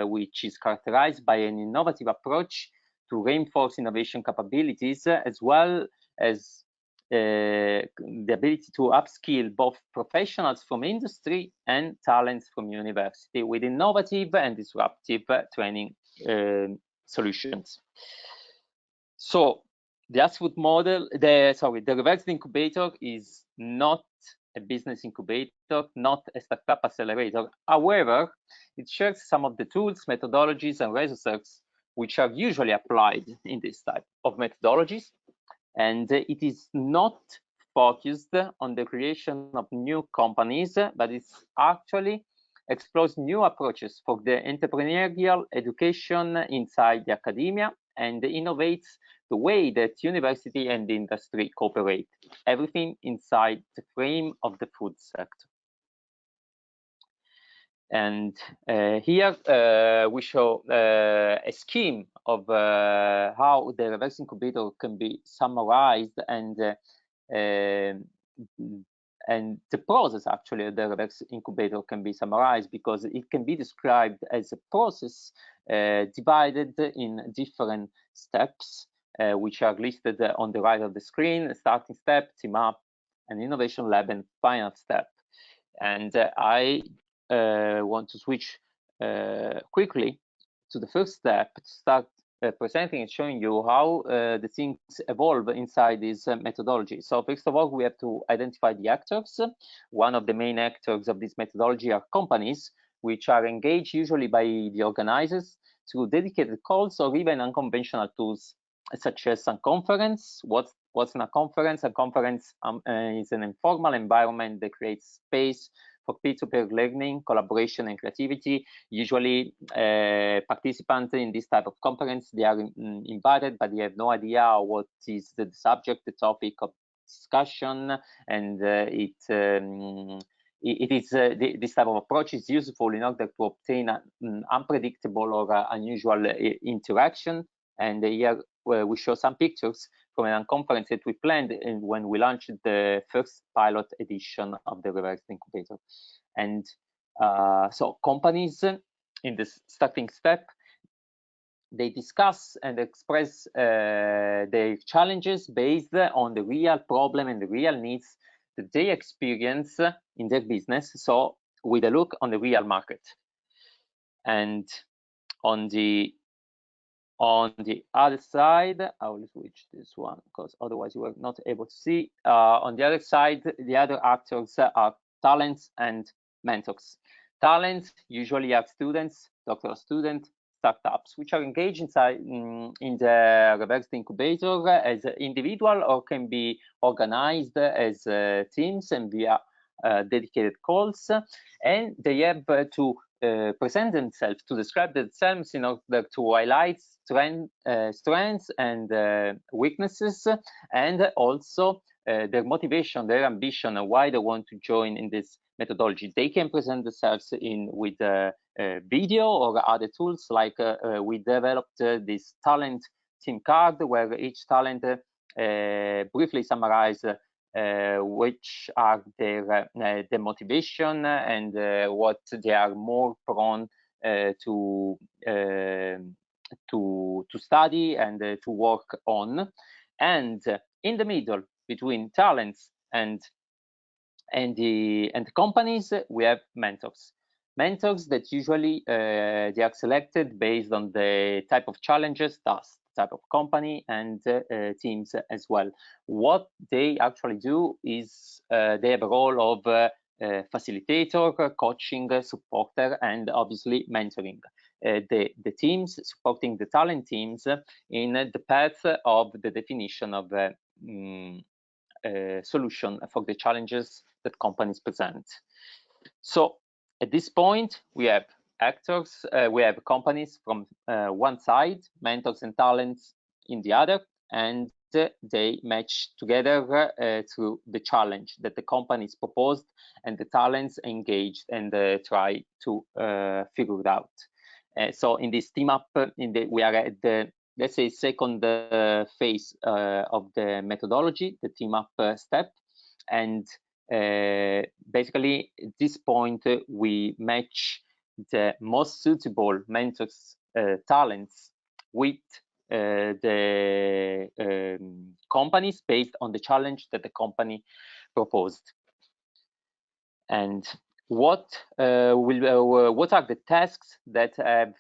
which is characterized by an innovative approach to reinforce innovation capabilities, as well as the ability to upskill both professionals from industry and talents from university with innovative and disruptive training solutions. So the ASEKI-Food model, the reverse incubator is not a business incubator, not a startup accelerator. However, it shares some of the tools, methodologies, and resources which are usually applied in this type of methodologies. And it is not focused on the creation of new companies, but it's actually explores new approaches for the entrepreneurial education inside the academia, and innovates the way that university and industry cooperate, everything inside the frame of the food sector. And here we show a scheme of how the reverse incubator can be summarized, and the process actually of the reverse incubator can be summarized because it can be described as a process divided in different steps, which are listed on the right of the screen: starting step, team up, and innovation lab, and final step. And I want to switch quickly to the first step, to start presenting and showing you how the things evolve inside this methodology. So first of all, we have to identify the actors. One of the main actors of this methodology are companies, which are engaged usually by the organizers through dedicated calls or even unconventional tools, such as a conference. What's in a conference? A conference is an informal environment that creates space for peer-to-peer learning, collaboration, and creativity. Usually, participants in this type of conference, they are invited, but they have no idea what is the subject, the topic of discussion, and this type of approach is useful in order to obtain an unpredictable or unusual interaction. And here we show some pictures from a conference that we planned when we launched the first pilot edition of the reverse incubator. And so companies in the starting step, they discuss and express their challenges based on the real problem and the real needs that they experience in their business. So with a look on the real market. And on the other side, I will switch this one because otherwise you are not able to see. On the other side, the other actors are talents and mentors. Talents usually are students, doctoral students, startups, which are engaged in the reverse incubator as an individual or can be organized as teams and via dedicated calls. And they have to present themselves, to describe themselves in order to highlight strengths and weaknesses, and also their motivation, their ambition, and why they want to join in this methodology. They can present themselves with video or other tools, like we developed this talent team card, where each talent briefly summarize which are their motivation and what they are more prone to study and to work on. And in the middle between talents and the companies, we have mentors. Mentors that usually they are selected based on the type of challenges, tasks, type of company, and teams as well. What they actually do is they have a role of facilitator, coaching, supporter, and obviously mentoring the teams, supporting the talent teams in the path of the definition of solution for the challenges that companies present. So at this point, we have actors, we have companies from one side, mentors and talents in the other, and they match together through the challenge that the companies proposed, and the talents engaged and try to figure it out. So in this team up, we are at the, let's say, second phase of the methodology, the team up step. And basically at this point, we match the most suitable mentors, talents with the companies based on the challenge that the company proposed. And what are the tasks that that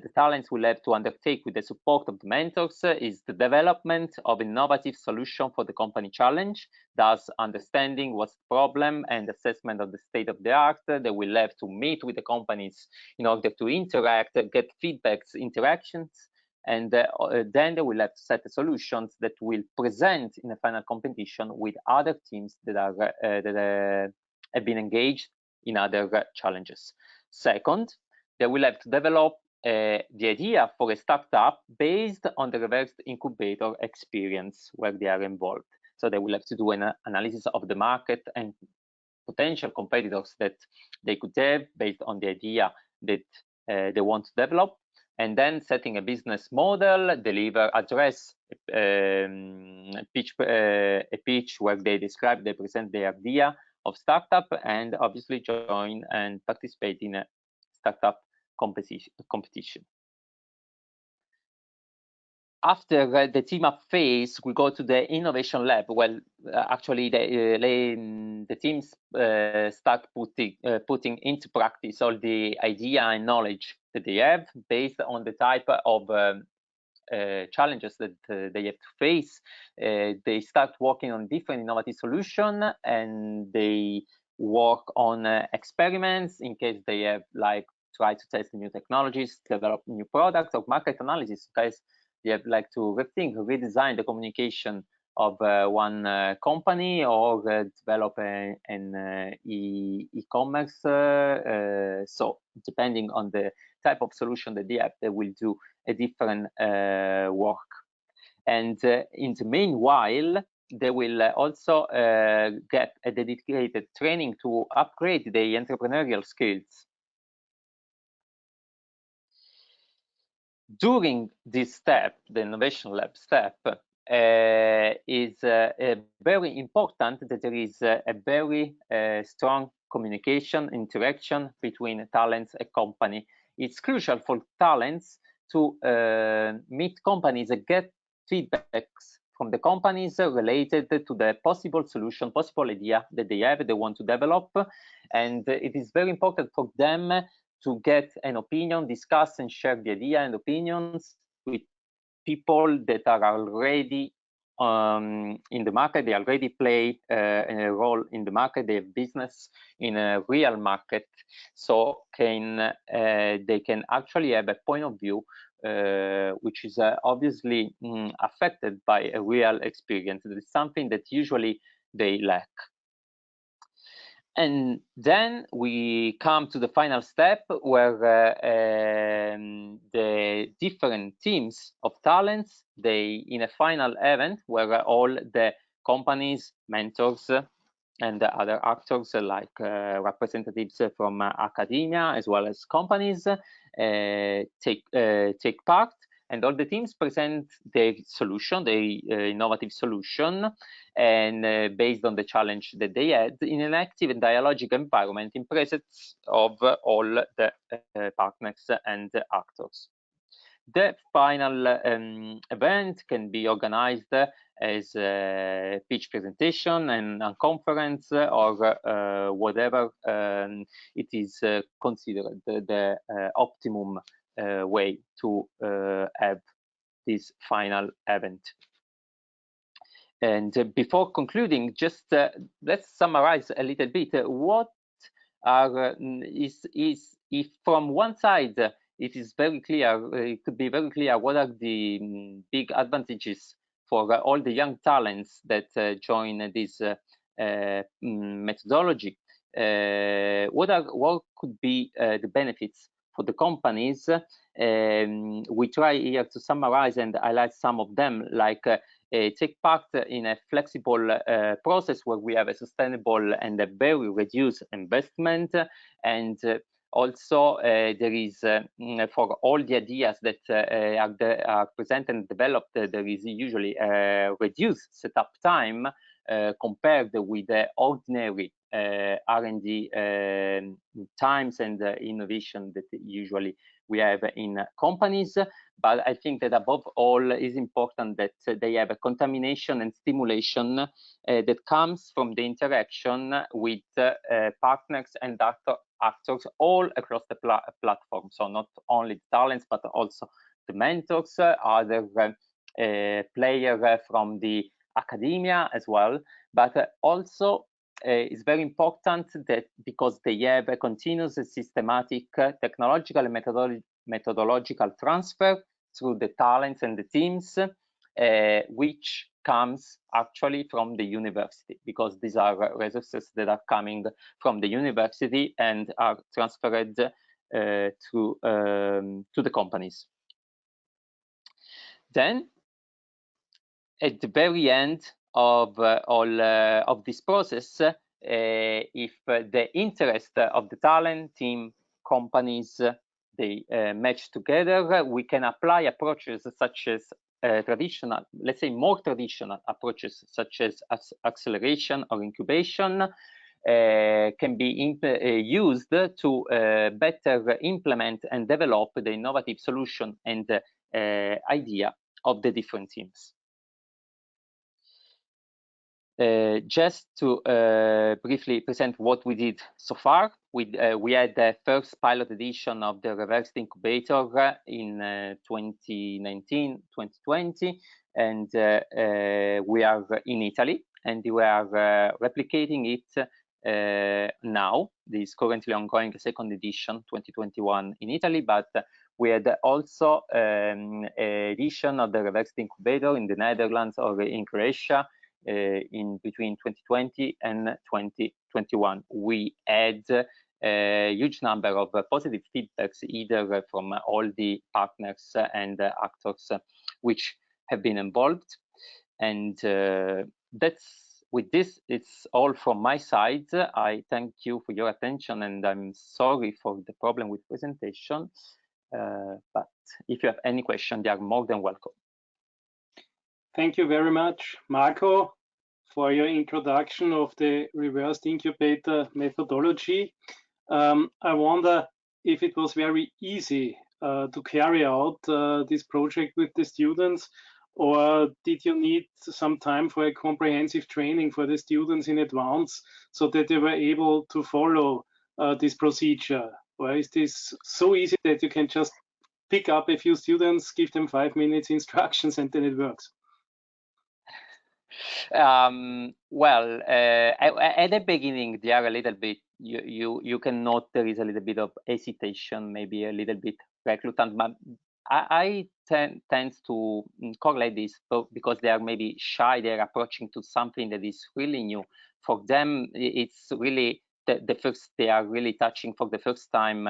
the talents will have to undertake with the support of the mentors is the development of innovative solution for the company challenge, thus understanding what's the problem and assessment of the state of the art. They will have to meet with the companies in order to interact, get feedbacks, interactions, and then they will have to set the solutions that will present in a final competition with other teams that are have been engaged in other challenges. Second, they will have to develop the idea for a startup based on the reverse incubator experience where they are involved. So they will have to do an analysis of the market and potential competitors that they could have based on the idea that they want to develop, and then setting a business model, address a pitch where they describe, they present the idea of startup, and obviously join and participate in a startup competition. After the team up phase, we go to the innovation lab. Well, actually, the teams start putting into practice all the idea and knowledge that they have based on the type of challenges that they have to face. They start working on different innovative solutions, and they work on experiments in case they have like try to test new technologies, develop new products, or market analysis in case they have like to rethink, redesign the communication of one company, or develop an e-commerce. So depending on the type of solution that they have, they will do a different work. And in the meanwhile, they will also get a dedicated training to upgrade their entrepreneurial skills. During this step, the innovation lab step, is very important that there is a very strong communication, interaction between talents and company. It's crucial for talents to meet companies and get feedbacks from the companies related to the possible solution, possible idea that they have, they want to develop. And it is very important for them to get an opinion, discuss and share the idea and opinions with people that are already in the market. They already play a role in the market. They have business in a real market, so they can actually have a point of view which is obviously affected by a real experience. It is something that usually they lack. And then we come to the final step, where the different teams of talents, they in a final event where all the companies, mentors, and the other actors like representatives from academia as well as companies take part, and all the teams present their solution, their innovative solution, and based on the challenge that they had in an active and dialogic environment in presence of all the partners and actors. The final event can be organized as a pitch presentation and a conference, or whatever it is considered the optimum way to have this final event. And before concluding, just let's summarize a little bit. What are if from one side it is very clear, it could be very clear what are the big advantages for all the young talents that join this methodology. What could be the benefits for the companies? We try here to summarize and highlight some of them, like take part in a flexible process where we have a sustainable and a very reduced investment, and also there is for all the ideas that are presented and developed, there is usually a reduced setup time compared with the ordinary R&D times and innovation that usually we have in companies. But I think that above all is important that they have a contamination and stimulation that comes from the interaction with partners and actors all across the platform. So not only the talents, but also the mentors, other players from the academia as well. But also it's very important that because they have a continuous, systematic technological and methodological transfer through the talents and the teams, which comes actually from the university, because these are resources that are coming from the university and are transferred to the companies. Then, at the very end of all of this process, if the interest of the talent team, companies, they match together, we can apply approaches such as traditional, let's say more traditional approaches such as acceleration or incubation can be used to better implement and develop the innovative solution and idea of the different teams. Just to briefly present what we did so far, we had the first pilot edition of the reverse incubator in 2019, 2020, and we are in Italy, and we are replicating it now. This is currently ongoing, second edition, 2021 in Italy, but we had also edition of the reverse incubator in the Netherlands or in Croatia in between 2020 and 2021. We had a huge number of positive feedbacks, either from all the partners and actors which have been involved. And with this, it's all from my side. I thank you for your attention, and I'm sorry for the problem with presentation. But if you have any question, they are more than welcome. Thank you very much, Marco, for your introduction of the reversed incubator methodology. I wonder if it was very easy to carry out this project with the students, or did you need some time for a comprehensive training for the students in advance so that they were able to follow this procedure? Or is this so easy that you can just pick up a few students, give them 5 minutes instructions, and then it works? Well, at the beginning, they are a little bit, you can note there is a little bit of hesitation, maybe a little bit reclutant, but I tend to correlate this because they are maybe shy, they're approaching to something that is really new. For them, it's really the first, they are really touching for the first time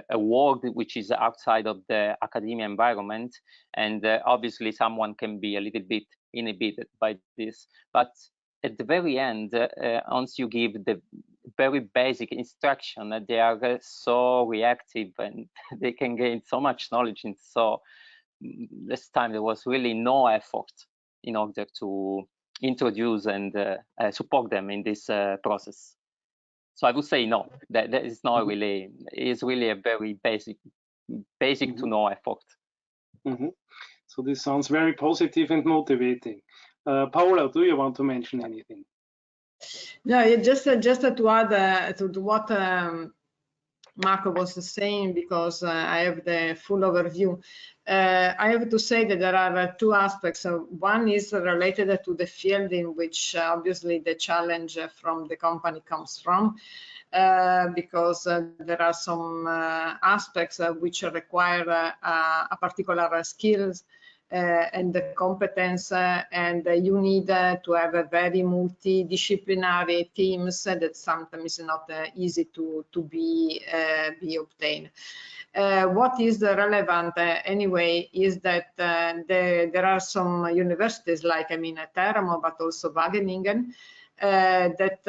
a world which is outside of the academia environment, and obviously someone can be a little bit inhibited by this, but at the very end, once you give the very basic instruction, they are so reactive and they can gain so much knowledge in so less time. There was really no effort in order to introduce and support them in this process. So I would say no, that is not really, it's really a very basic to no effort. So this sounds very positive and motivating. Paola, do you want to mention anything? No, just to add to what Marco was saying, because I have the full overview. I have to say that there are two aspects. One is related to the field in which obviously the challenge from the company comes from, because there are some aspects which require a particular skills and the competence, and you need to have a very multidisciplinary teams that sometimes is not easy to be obtained. What is relevant anyway is that there are some universities like Teramo, but also Wageningen, that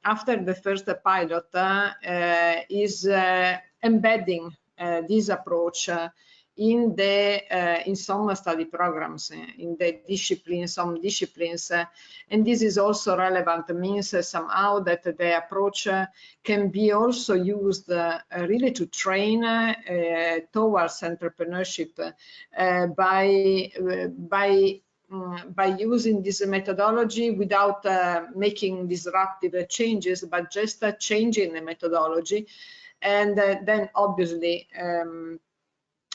after the first pilot is embedding this approach in some study programs, in the disciplines, some disciplines, and this is also relevant. Means somehow that the approach can be also used really to train towards entrepreneurship by using this methodology without making disruptive changes, but just changing the methodology, and then obviously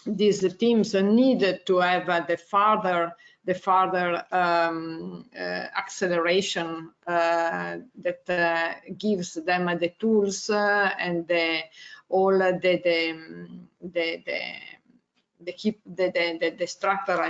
these teams need to have the further acceleration that gives them the tools and all the structure,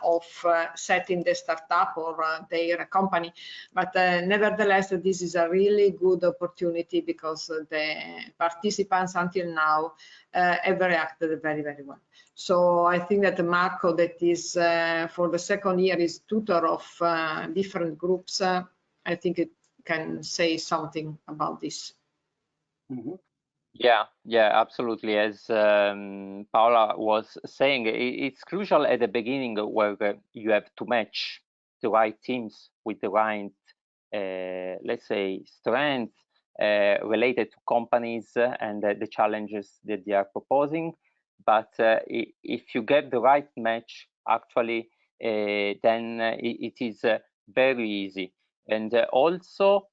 of setting the startup or their company. But nevertheless, this is a really good opportunity because the participants until now have reacted very, very well. So I think that Marco, that is for the second year, is tutor of different groups. I think it can say something about this. Yeah, absolutely. As Paola was saying, it's crucial at the beginning where you have to match the right teams with the right, let's say, strengths related to companies and the challenges that they are proposing. But if you get the right match, actually, then it is very easy And also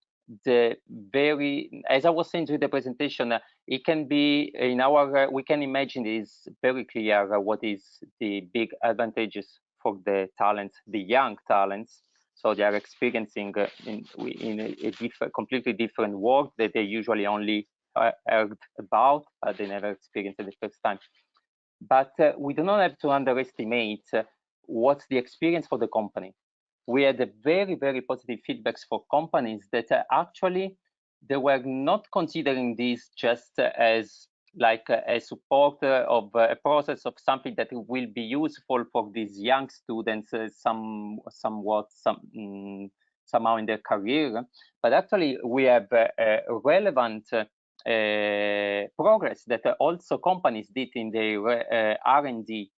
the very, as I was saying during the presentation, it can be in our, we can imagine is very clear what is the big advantages for the talents, the young talents. So they are experiencing in a completely different world that they usually only heard about, but they never experienced it the first time. But we do not have to underestimate what's the experience for the company. We had a very, very positive feedbacks for companies that actually they were not considering this just as like a support of a process of something that will be useful for these young students somehow in their career, but actually we have relevant progress that also companies did in their R&D,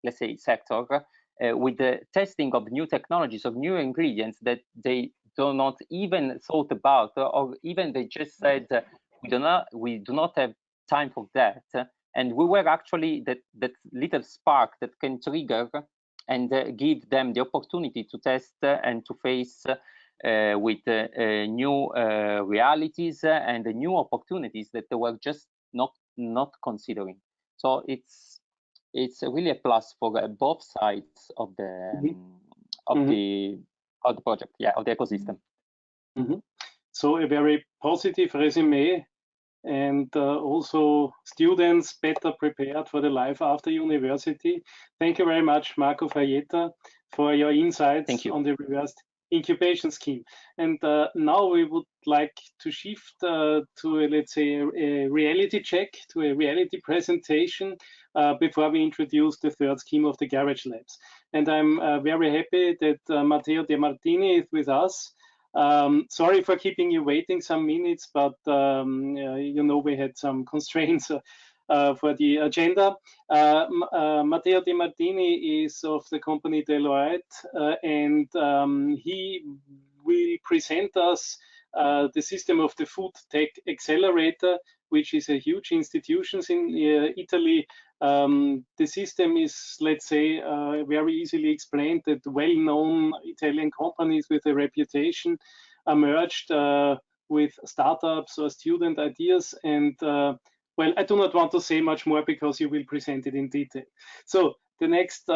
let's say, sector, with the testing of new technologies, of new ingredients that they do not even thought about, or even they just said, we do not have time for that. And we were actually that little spark that can trigger and give them the opportunity to test and to face with new realities and new opportunities that they were just not considering. So it's really a plus for both sides of the of the project, yeah, of the ecosystem. So a very positive resume, and also students better prepared for the life after university. Thank you very much, Marco Fajeta, for your insights on the reverse incubation scheme. And now we would like to shift to let's say a reality check, to a reality presentation before we introduce the third scheme of the Garage Labs. And I'm very happy that Matteo De Martini is with us. Sorry for keeping you waiting some minutes, but you know, we had some constraints for the agenda. Matteo De Martini is of the company Deloitte, and he will present us the system of the Food Tech Accelerator, which is a huge institution in Italy. The system is, let's say, very easily explained that well-known Italian companies with a reputation are merged with startups or student ideas. And well, I do not want to say much more because you will present it in detail. So the next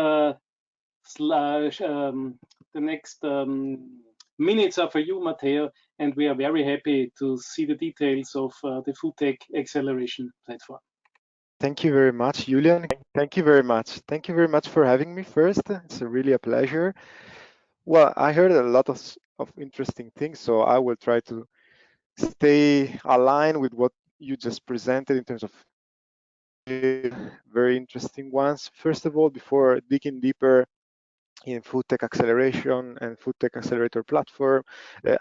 minutes are for you, Matteo, and we are very happy to see the details of the Food Tech Acceleration platform. Thank you very much, Julian. Thank you very much. Thank you very much for having me first. It's really a pleasure. Well, I heard a lot of interesting things, so I will try to stay aligned with what you just presented in terms of very interesting ones. First of all, before digging deeper in Food Tech Acceleration and Food Tech Accelerator platform,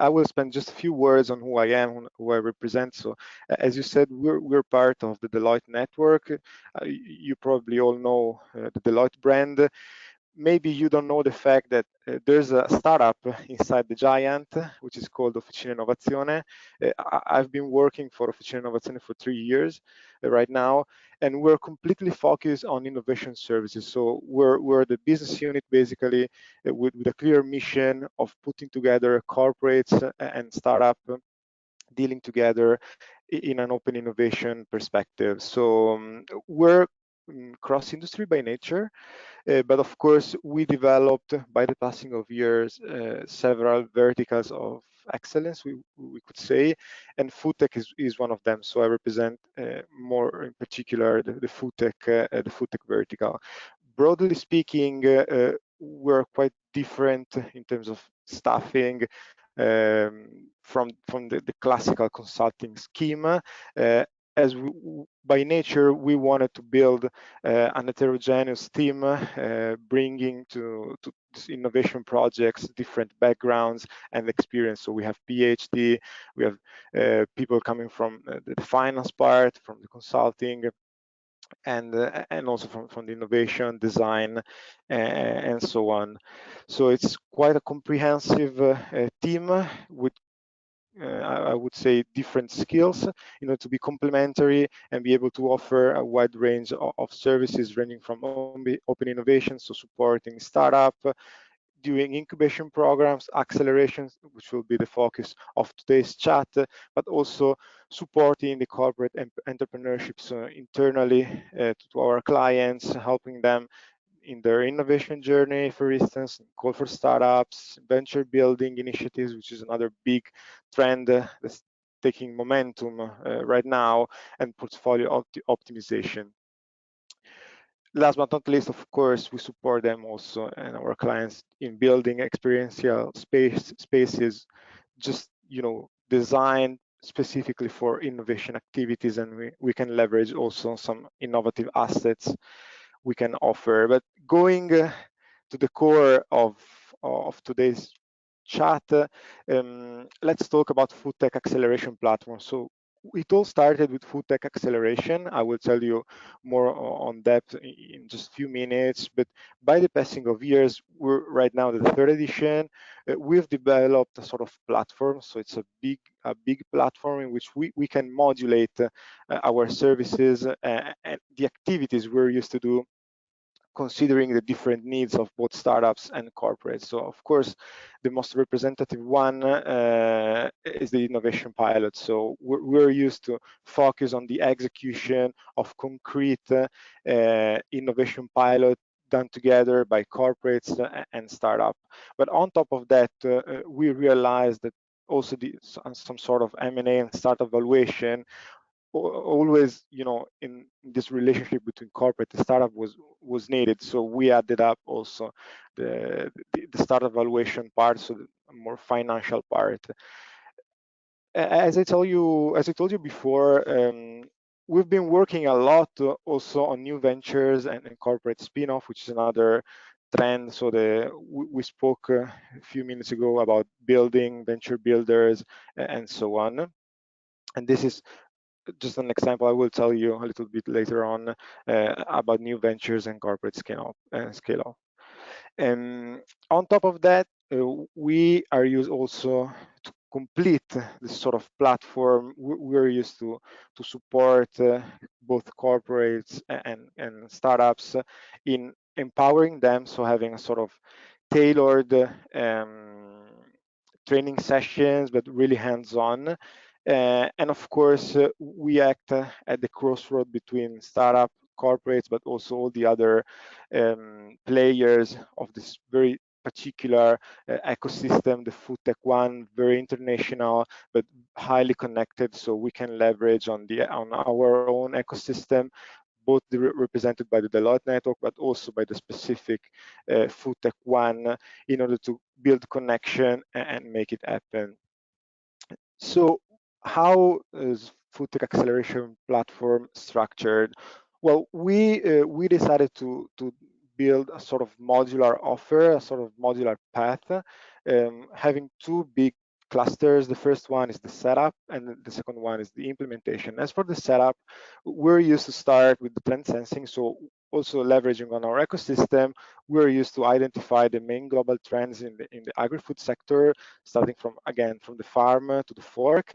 I will spend just a few words on who I am, who I represent. So as you said, we're part of the Deloitte network. You probably all know the Deloitte brand. Maybe you don't know the fact that there's a startup inside the giant, which is called Officina Innovazione. I've been working for Officina Innovazione for 3 years right now, and we're completely focused on innovation services. So we're the business unit basically with a clear mission of putting together corporates and startup dealing together in an open innovation perspective. So we're cross-industry by nature, but of course we developed by the passing of years several verticals of excellence, we could say, and food tech is one of them. So I represent more in particular the food tech vertical. Broadly speaking, we're quite different in terms of staffing from the classical consulting scheme. As by nature, we wanted to build an heterogeneous team, bringing to innovation projects different backgrounds and experience. So we have PhD, we have people coming from the finance part, from the consulting, and also from the innovation, design, and so on. So it's quite a comprehensive team with I would say different skills in order to be complementary and be able to offer a wide range of services ranging from open innovation, so supporting startup, doing incubation programs, accelerations, which will be the focus of today's chat, but also supporting the corporate entrepreneurships internally to our clients, helping them in their innovation journey, for instance, call for startups, venture building initiatives, which is another big trend that's taking momentum right now, and portfolio optimization. Last but not least, of course, we support them also and our clients in building experiential spaces, just designed specifically for innovation activities, and we can leverage also some innovative assets we can offer. But going to the core of today's chat, let's talk about food tech acceleration platform. So it all started with food tech acceleration. I will tell you more on depth in just a few minutes, but by the passing of years, we're right now the third edition. We've developed a sort of platform, so it's a big platform in which we can modulate our services and the activities we're used to do, considering the different needs of both startups and corporates. So of course, the most representative one is the innovation pilot. So we're used to focus on the execution of concrete innovation pilot done together by corporates and startup. But on top of that, we realized that also some sort of M&A and startup valuation always, in this relationship between corporate and startup was needed. So we added up also the startup valuation part, so the more financial part. As I told you before, we've been working a lot also on new ventures and corporate spin-off, which is another trend. So we spoke a few minutes ago about building venture builders and so on. And this is just an example. I will tell you a little bit later on about new ventures and corporate scale up. And on top of that, we are used also to complete this sort of platform. We're used to support both corporates and startups in empowering them, so having a sort of tailored training sessions, but really hands-on. And of course, we act at the crossroad between startup, corporates, but also all the other players of this very particular ecosystem, the food tech one, very international, but highly connected. So we can leverage on our own ecosystem, both represented by the Deloitte network, but also by the specific food tech one, in order to build connection and make it happen. So how is food tech acceleration platform structured? Well, we decided to build a sort of modular offer, a sort of modular path, having two big clusters. The first one is the setup, and the second one is the implementation. As for the setup, we're used to start with the trend sensing, so also leveraging on our ecosystem, we're used to identify the main global trends in the agri-food sector, starting from the farm to the fork,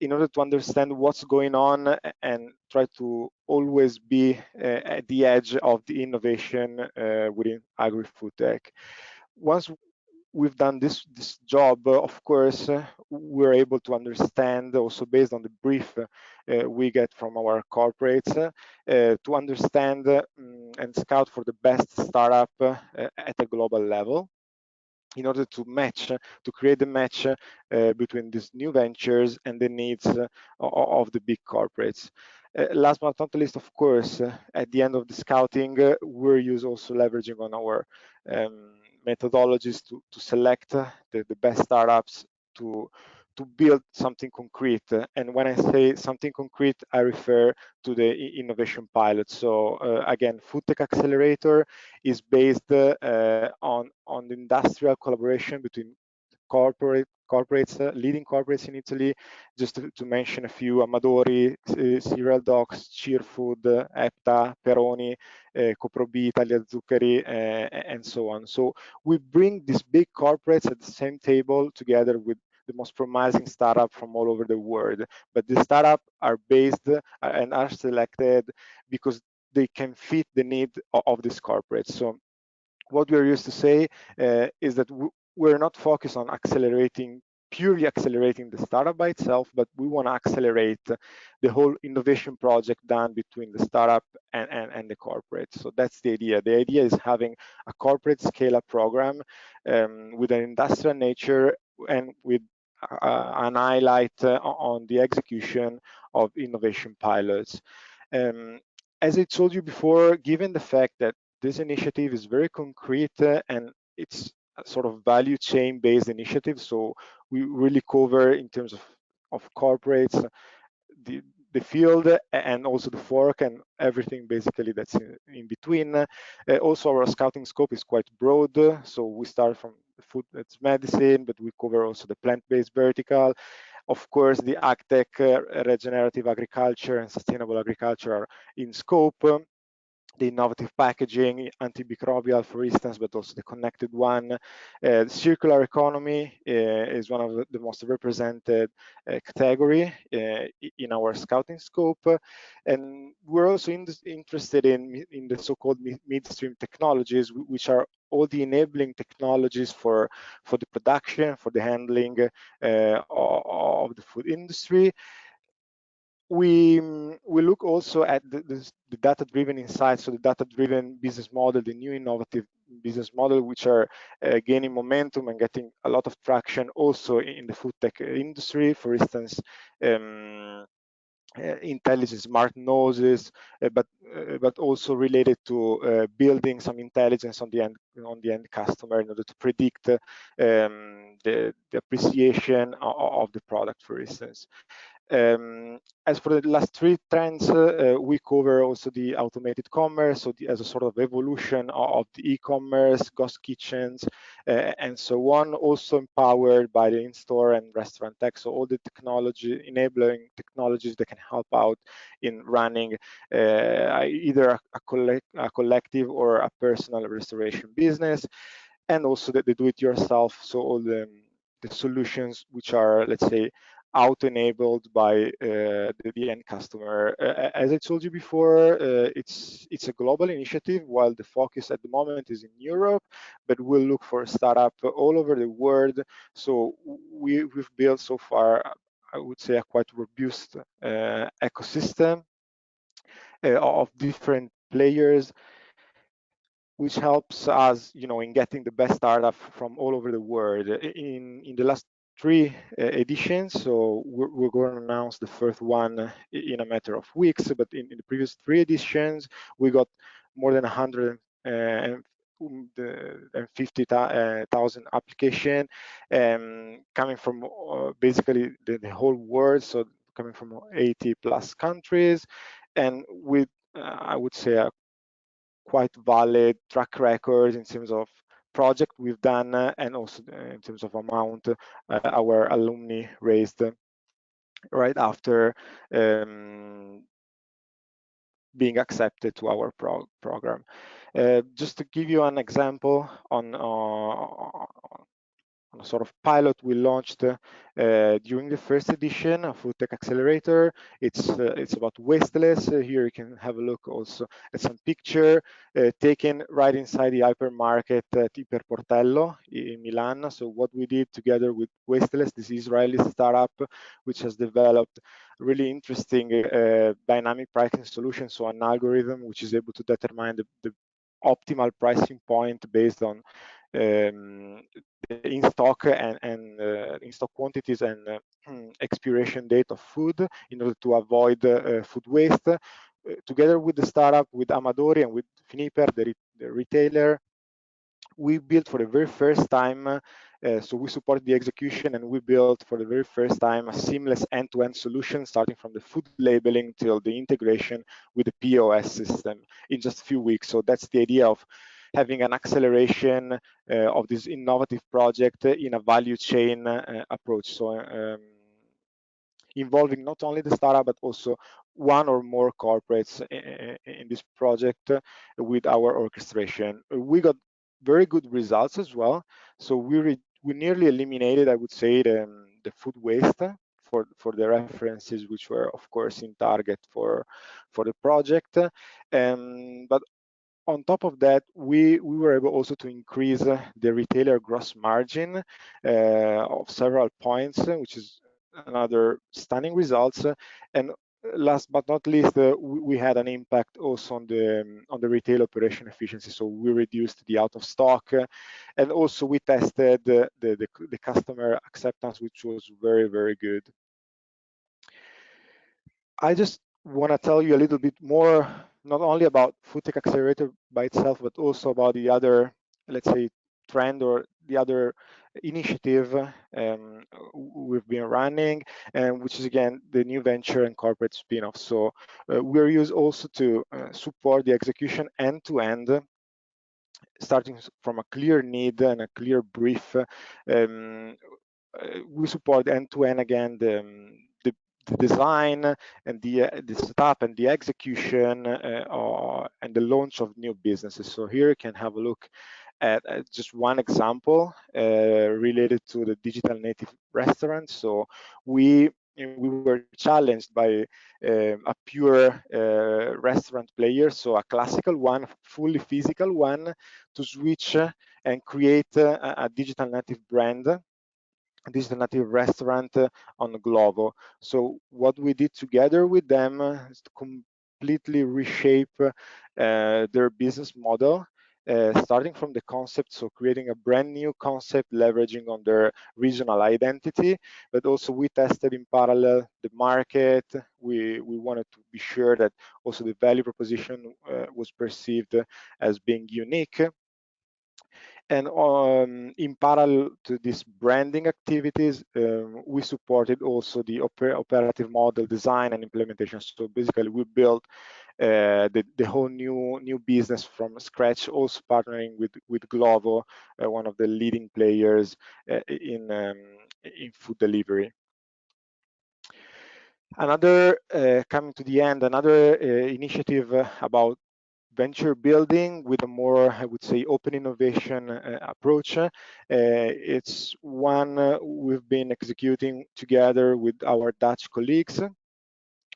in order to understand what's going on and try to always be at the edge of the innovation within agri-food tech. Once we've done this job, of course, we're able to understand, also based on the brief we get from our corporates, to understand and scout for the best startup at a global level, in order to create the match between these new ventures and the needs of the big corporates. Last but not least, of course, at the end of the scouting, we're also leveraging on our methodologies to select the best startups to build something concrete. And when I say something concrete, I refer to the innovation pilot. So again, Food Tech Accelerator is based on the industrial collaboration between corporates, leading corporates in Italy, just to mention a few: Amadori, Cereal Docs, Cheerfood, Epta, Peroni, Coprobi, Italia Zuccheri, and so on. So we bring these big corporates at the same table together with the most promising startup from all over the world. But the startups are based and are selected because they can fit the need of these corporates. So what we're used to say is that we're not focused on purely accelerating the startup by itself, but we want to accelerate the whole innovation project done between the startup and the corporate. So that's the idea. The idea is having a corporate scale-up program with an industrial nature and with an highlight on the execution of innovation pilots. As I told you before, given the fact that this initiative is very concrete and it's a sort of value chain based initiative, so we really cover in terms of corporates the field and also the fork and everything basically that's in between. Also, our scouting scope is quite broad, so we start from food that's medicine, but we cover also the plant-based vertical. Of course, the agtech, regenerative agriculture and sustainable agriculture are in scope. The innovative packaging, antimicrobial, for instance, but also the connected one. Circular economy is one of the most represented category in our scouting scope. And we're also interested in the so-called midstream technologies, which are all the enabling technologies for the production, for the handling of the food industry. We look also at the data-driven insights, so the data-driven business model, the new innovative business model, which are gaining momentum and getting a lot of traction also in the food tech industry. For instance, intelligent smart noses, but also related to building some intelligence on the end customer in order to predict the appreciation of the product, for instance. As for the last three trends, we cover also the automated commerce, so as a sort of evolution of the e-commerce, ghost kitchens, and so on, also empowered by the in-store and restaurant tech, so all the enabling technologies that can help out in running either a collective or a personal restoration business, and also the do-it-yourself, so all the solutions which are, let's say, auto-enabled by the end customer. As I told you before, it's a global initiative, while the focus at the moment is in Europe, but we'll look for a startup all over the world. So we've built so far, I would say, a quite robust ecosystem of different players, which helps us, in getting the best startup from all over the world. In the last three editions, so we're going to announce the first one in a matter of weeks, but in the previous three editions, we got more than 150,000 applications coming from basically the whole world, so coming from 80 plus countries, and with, I would say, a quite valid track record in terms of project we've done and also in terms of amount our alumni raised right after being accepted to our program. Just to give you an example on a sort of pilot we launched during the first edition of Food Tech Accelerator. It's about wasteless. Here you can have a look also at some picture taken right inside the hypermarket at Iperportello in Milan. So what we did together with Wasteless, this Israeli startup, which has developed really interesting dynamic pricing solution, so an algorithm which is able to determine the optimal pricing point based on in-stock and in-stock quantities and expiration date of food in order to avoid food waste. Together with the startup, with Amadori and with Finiper, the retailer, we built for the very first time, so we support the execution, and we built for the very first time a seamless end-to-end solution, starting from the food labeling till the integration with the POS system in just a few weeks. So that's the idea of having an acceleration of this innovative project in a value chain approach. So involving not only the startup, but also one or more corporates in this project with our orchestration. We got very good results as well. So we nearly eliminated, I would say, the food waste for the references, which were, of course, in target for the project. But on top of that, we were able also to increase the retailer gross margin of several points, which is another stunning results. And last but not least, we had an impact also on the retail operation efficiency. So we reduced the out of stock, and also we tested the customer acceptance, which was very, very good. I just want to tell you a little bit more, not only about Food Tech Accelerator by itself, but also about the other, let's say, trend or the other initiative we've been running, and which is again the new venture and corporate spin-off. So we're used also to support the execution end to end, starting from a clear need and a clear brief. We support end-to-end again the design and the setup and the execution and the launch of new businesses. So here you can have a look at just one example related to the digital native restaurant. So we were challenged by a pure restaurant player, so a classical one, fully physical one, to switch and create a digital native brand, a digital native restaurant on Glovo. So what we did together with them is to completely reshape their business model, starting from the concept, so creating a brand new concept, leveraging on their regional identity, but also we tested in parallel the market. We wanted to be sure that also the value proposition was perceived as being unique. And in parallel to these branding activities, we supported also the operative model design and implementation. So basically, we built the whole new business from scratch, also partnering with Glovo, one of the leading players in food delivery. Another, coming to the end, another initiative about venture building with a more, I would say, open innovation approach. It's one we've been executing together with our Dutch colleagues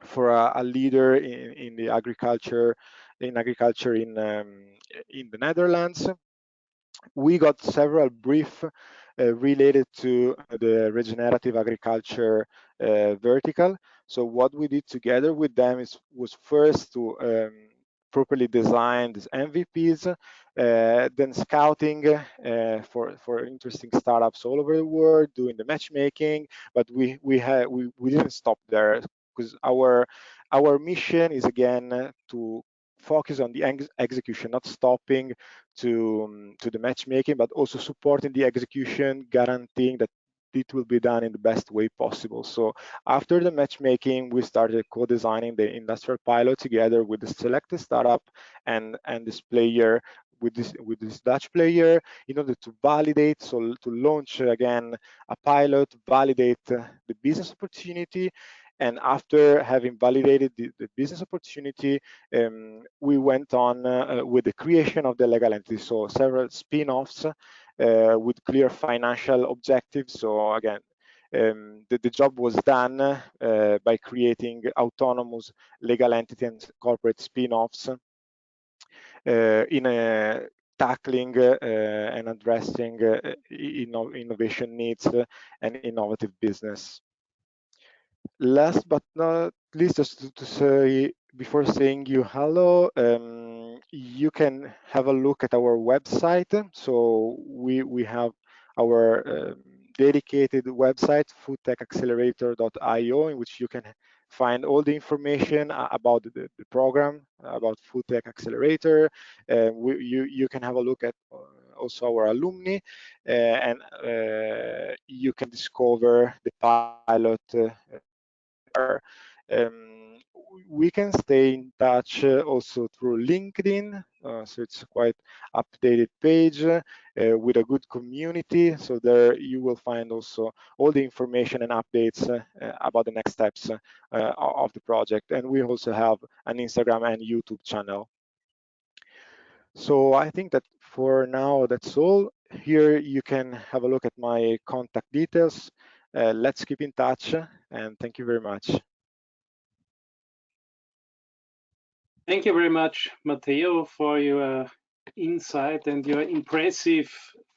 for a leader in the agriculture in the Netherlands. We got several briefs related to the regenerative agriculture vertical. So what we did together with them was first to properly design these MVPs, then scouting for interesting startups all over the world, doing the matchmaking. But we didn't stop there, because our mission is again to focus on the execution, not stopping to the matchmaking, but also supporting the execution, guaranteeing that it will be done in the best way possible. So after the matchmaking, we started co-designing the industrial pilot together with the selected startup and this player, with this Dutch player, in order to validate, so to launch again a pilot, validate the business opportunity. And after having validated the business opportunity, we went on with the creation of the legal entity. So several spin-offs with clear financial objectives. So again, the job was done by creating autonomous legal entity and corporate spin-offs in tackling and addressing innovation needs and innovative business. Last but not least, just to say, before saying you hello, you can have a look at our website. So we have our dedicated website, foodtechaccelerator.io, in which you can find all the information about the program, about Food Tech Accelerator. You can have a look at also our alumni, and you can discover the pilot. We can stay in touch also through LinkedIn, so it's a quite updated page with a good community. So there you will find also all the information and updates about the next steps of the project. And we also have an Instagram and YouTube channel. So I think that for now, that's all. Here you can have a look at my contact details. Let's keep in touch, and thank you very much. Thank you very much, Matteo, for your insight and your impressive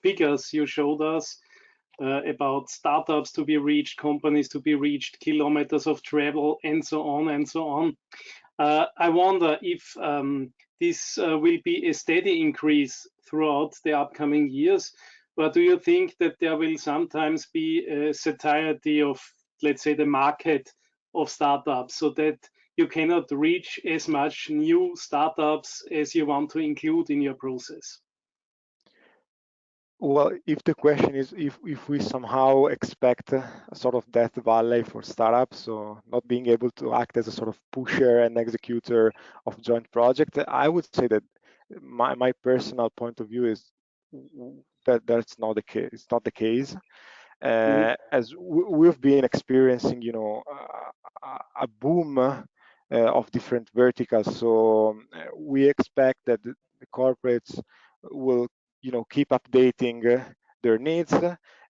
figures you showed us about startups to be reached, companies to be reached, kilometers of travel, and so on and so on. I wonder if this will be a steady increase throughout the upcoming years, or do you think that there will sometimes be a satiety of, let's say, the market of startups, so that you cannot reach as much new startups as you want to include in your process? Well, if the question is if we somehow expect a sort of death valley for startups, so not being able to act as a sort of pusher and executor of joint projects, I would say that my personal point of view is that that's not the case. It's not the case. As we've been experiencing, you know, a boom of different verticals. So we expect that the corporates will, you know, keep updating their needs,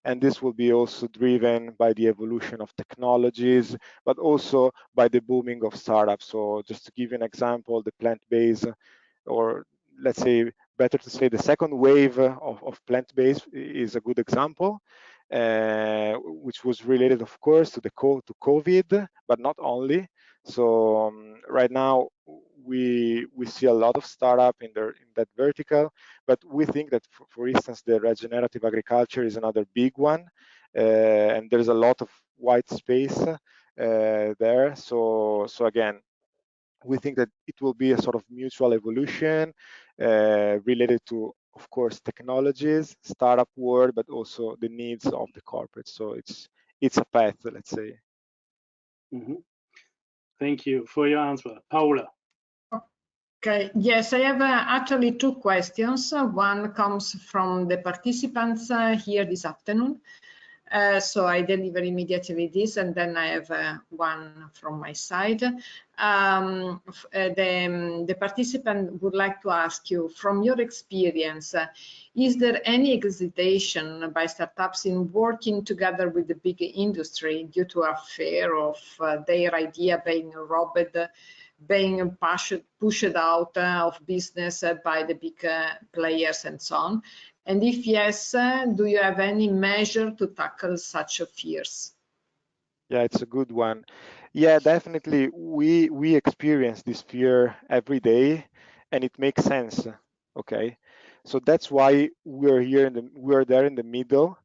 and this will be also driven by the evolution of technologies, but also by the booming of startups. So just to give you an example, the plant-based, or let's say better to say the second wave of plant-based is a good example, which was related, of course, to COVID, but not only. So right now we see a lot of startup in that vertical, but we think that, for instance, the regenerative agriculture is another big one, and there's a lot of white space there. So again, we think that it will be a sort of mutual evolution related to, of course, technologies, startup world, but also the needs of the corporate. So it's a path, let's say. Thank you for your answer. Paola. Okay, yes, I have actually two questions. One comes from the participants here this afternoon. So I deliver immediately this, and then I have one from my side. The participant would like to ask you, from your experience, is there any hesitation by startups in working together with the big industry due to a fear of their idea being robbed, being pushed out of business by the big players and so on? And if yes, do you have any measure to tackle such fears? Yeah, it's a good one. Yeah, definitely. We experience this fear every day, and it makes sense. Okay, so that's why we're there in the middle,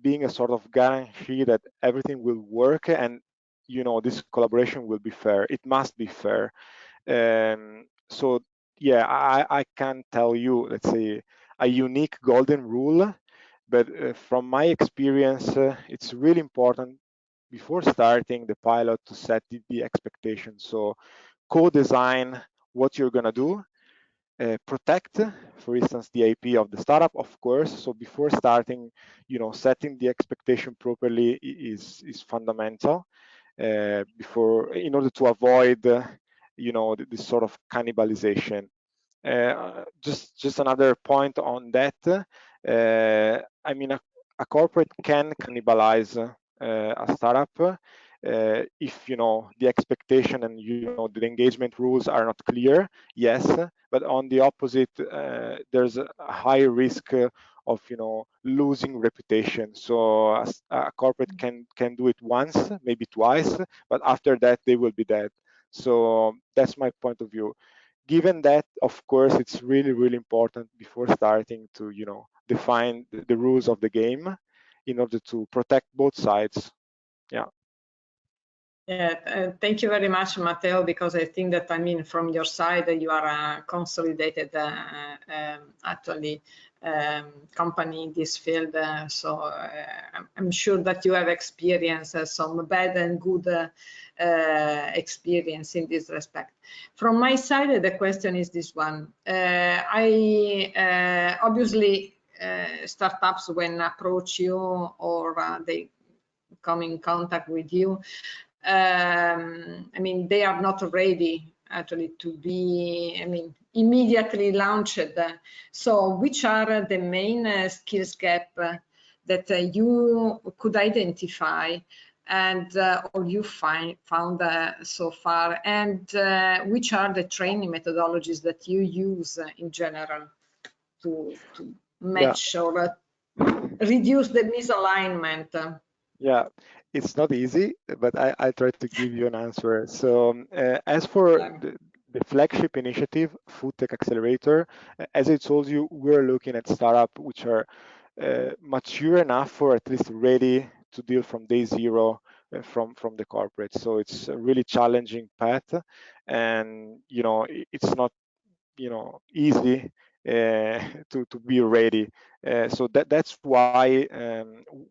being a sort of guarantee that everything will work, and you know, this collaboration will be fair. It must be fair. So yeah, I can't tell you, let's say, a unique golden rule, but from my experience, it's really important before starting the pilot to set the expectations. So co-design what you're gonna do, protect, for instance, the IP of the startup, of course. So before starting, you know, setting the expectation properly is fundamental. In order to avoid, you know, this sort of cannibalization. Just another point on that. I mean, a corporate can cannibalize a startup if, you know, the expectation and, you know, the engagement rules are not clear. Yes, but on the opposite, there's a high risk of, you know, losing reputation. So a corporate can do it once, maybe twice, but after that they will be dead. So that's my point of view. Given that, of course, it's really, really important before starting to, you know, define the rules of the game in order to protect both sides. Yeah. Yeah, thank you very much, Matteo, because I think that, I mean, from your side, you are a consolidated, actually, company in this field. So I'm sure that you have experienced some bad and good experience in this respect. From my side, the question is this one. Obviously, startups, when approach you or they come in contact with you, I mean, they are not ready actually to be, I mean, immediately launched. So which are the main skills gap that you could identify and or you found so far, and which are the training methodologies that you use in general to match or reduce the misalignment? Yeah, it's not easy, but I try to give you an answer. So as for the flagship initiative, Food Tech Accelerator, as I told you, we're looking at startups which are mature enough or at least ready to deal from day zero from the corporate. So it's a really challenging path, and it's not easy to be ready. So that's why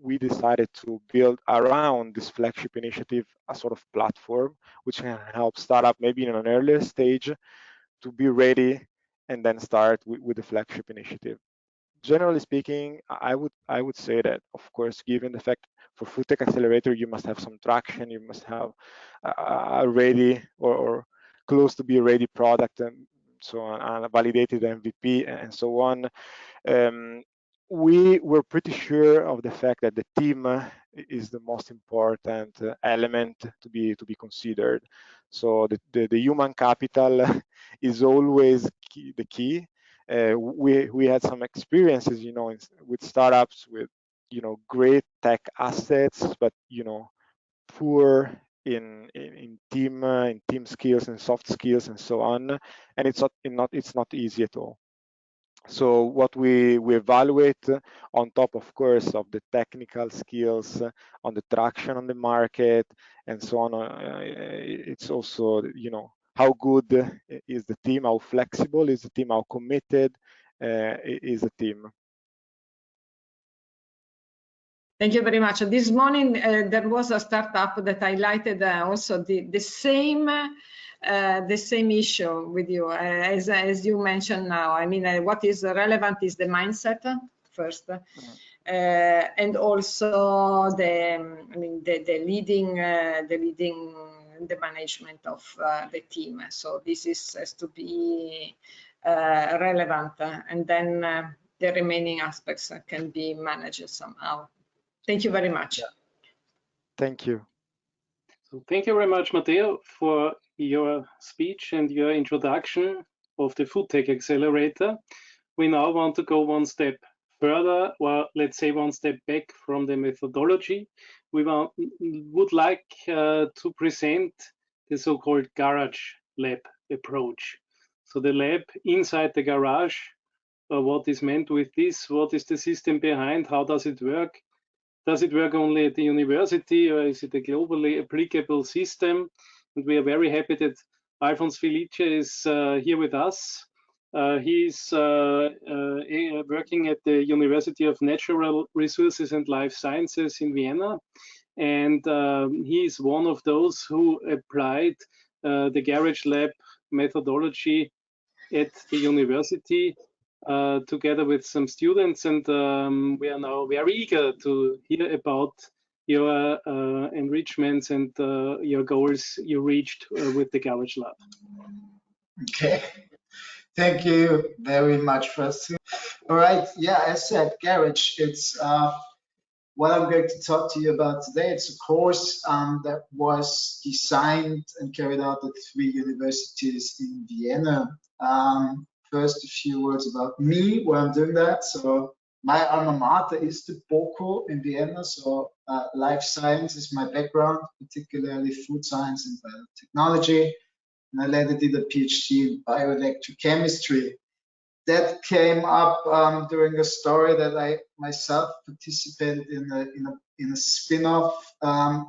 we decided to build around this flagship initiative a sort of platform which can help startup maybe in an earlier stage to be ready and then start with the flagship initiative. Generally speaking, I would say that, of course, given the fact for Food Tech Accelerator, you must have some traction, you must have a ready or close to be a ready product, and so on, and a validated MVP and so on. We were pretty sure of the fact that the team is the most important element to be considered. So the human capital is always the key. We had some experiences, with startups with, great tech assets, but poor in team skills and soft skills and so on, and it's not easy at all. So what we evaluate on top, of course, of the technical skills, on the traction on the market and so on, it's also, how good is the team, how flexible is the team, how committed is the team. Thank you very much. This morning there was a startup that highlighted also the same issue with you as you mentioned now. I mean, what is relevant is the mindset first, and also the leading the management of the team. So this has to be relevant, and then the remaining aspects can be managed somehow. Thank you very much. Yeah. Thank you. So thank you very much, Matteo, for your speech and your introduction of the Food Tech Accelerator. We now want to go one step further, or let's say one step back from the methodology. We would like to present the so-called garage lab approach. So the lab inside the garage, what is meant with this? What is the system behind? How does it work? Does it work only at the university, or is it a globally applicable system? And we are very happy that Alfons Felice is here with us. He's working at the University of Natural Resources and Life Sciences in Vienna. And he is one of those who applied the Garage Lab methodology at the university together with some students, and we are now very eager to hear about your enrichments and your goals you reached with the Garage Lab. Okay, thank you very much, Francis. All right, yeah, as said, Garage, it's what I'm going to talk to you about today. It's a course that was designed and carried out at 3 universities in Vienna. First, a few words about me, where I'm doing that. So my alma mater is the BOKU in Vienna. So life science is my background, particularly food science and biotechnology. And I later did a PhD in bioelectrochemistry. That came up during a story that I myself participated in a spin-off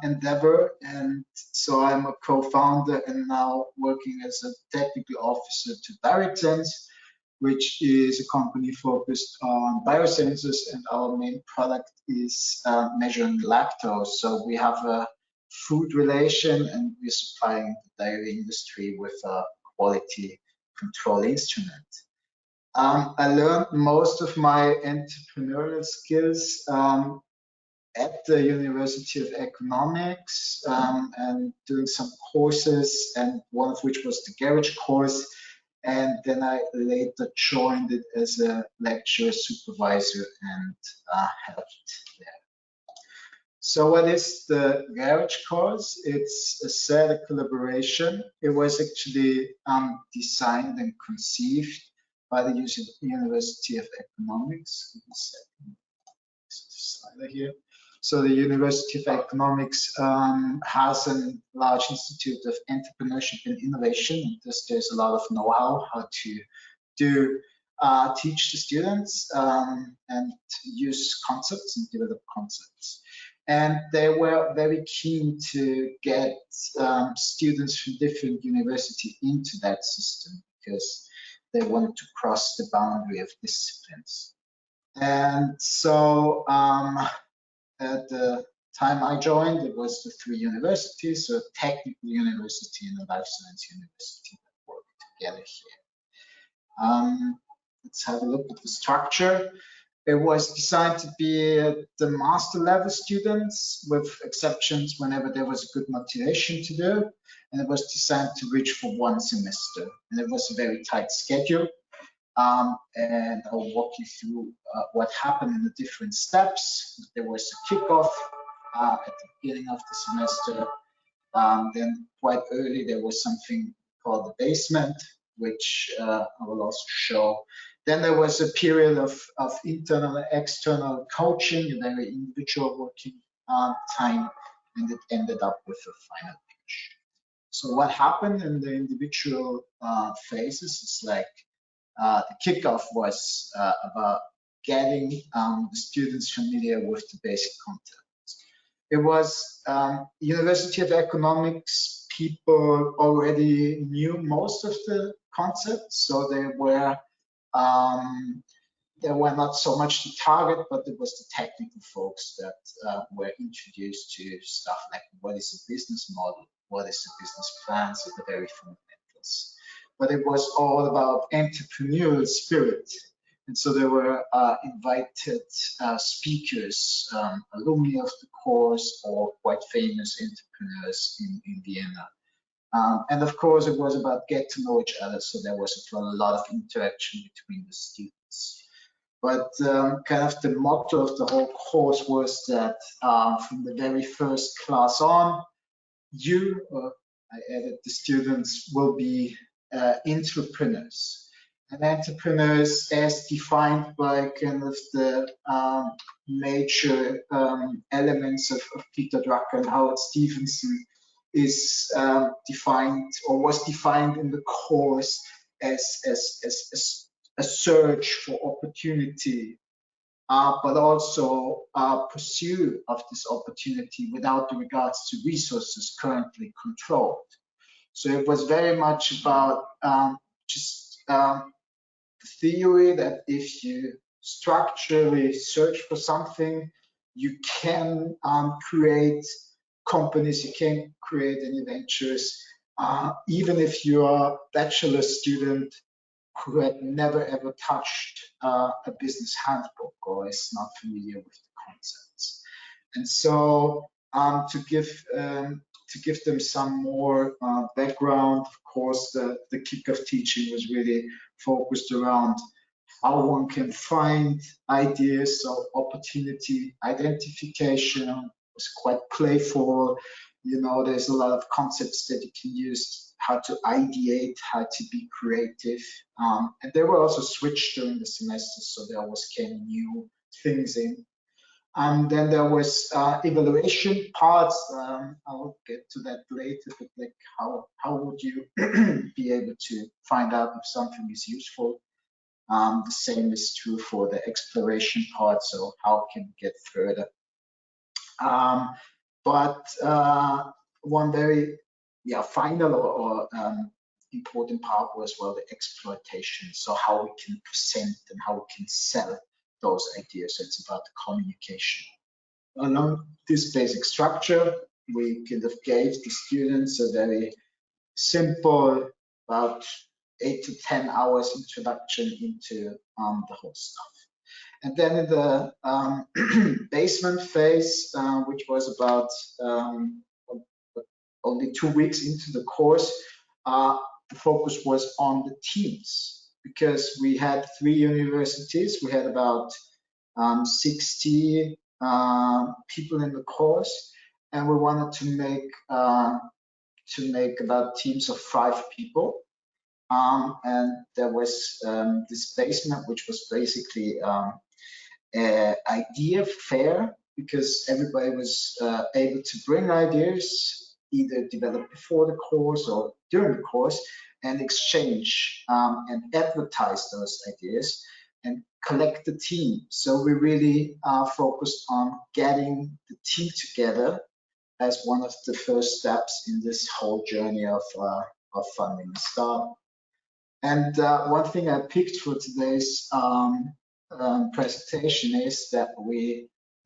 endeavor, and so I'm a co-founder and now working as a technical officer to DirectSense, which is a company focused on biosensors, and our main product is measuring lactose. So we have a food relation, and we're supplying the dairy industry with a quality control instrument. I learned most of my entrepreneurial skills at the University of Economics and doing some courses, and one of which was the Garage course. And then I later joined it as a lecturer supervisor and helped there. So what is the garage course? It's a set of collaboration. It was actually designed and conceived by the University of Economics. Slide here. So the University of Economics has a large institute of entrepreneurship and innovation. And there's a lot of know-how how to teach the students and use concepts and develop concepts. And they were very keen to get students from different universities into that system because they wanted to cross the boundary of disciplines. And so at the time I joined, it was the 3 universities, so a technical university and a life science university that worked together here. Let's have a look at the structure. It was designed to be the master level students with exceptions whenever there was a good motivation to do. And it was designed to reach for 1 semester. And it was a very tight schedule. And I'll walk you through what happened in the different steps. There was a kickoff at the beginning of the semester. Then quite early, there was something called the basement, which I will also show. Then there was a period of internal and external coaching, a very individual working time, and it ended up with a final pitch. So what happened in the individual phases is like the kickoff was about getting the students familiar with the basic content. It was University of Economics people already knew most of the concepts, so they were not so much the target, but it was the technical folks that were introduced to stuff like what is a business model, what is a business plan, so the very fundamentals. But it was all about entrepreneurial spirit. And so there were invited speakers, alumni of the course, or quite famous entrepreneurs in Vienna. And of course, it was about get to know each other. So there was a lot of interaction between the students. But kind of the motto of the whole course was that from the very first class on, I added the students, will be entrepreneurs. And entrepreneurs, as defined by kind of the major elements of Peter Drucker and Howard Stevenson, is defined or was defined in the course as a search for opportunity, but also pursuit of this opportunity without regards to resources currently controlled. So it was very much about just theory that if you structurally search for something, you can create companies, you can create any ventures, even if you are a bachelor student who had never ever touched a business handbook or is not familiar with the concepts. And so to give them some more background, of course, the kickoff teaching was really focused around how one can find ideas of opportunity identification. It was quite playful. You know, there's a lot of concepts that you can use, how to ideate, how to be creative. And they were also switched during the semester, so there always came new things in. Then there was evaluation parts. I'll get to that later, but like how would you be able to find out if something is useful? The same is true for the exploration part, so how can we get further? But one very final or important part was, well, the exploitation. So how we can present and how we can sell those ideas. So it's about the communication. Along this basic structure, we kind of gave the students a very simple, about 8 to 10 hours introduction into the whole stuff. And then in the basement phase, which was about only 2 weeks into the course, the focus was on the teams, because we had 3 universities. We had about 60 people in the course, and we wanted to make about teams of 5 people. And there was this basement, which was basically an idea fair, because everybody was able to bring ideas, either developed before the course or during the course, and exchange and advertise those ideas and collect the team. So we really focused on getting the team together as one of the first steps in this whole journey of funding a startup. And one thing I picked for today's presentation is that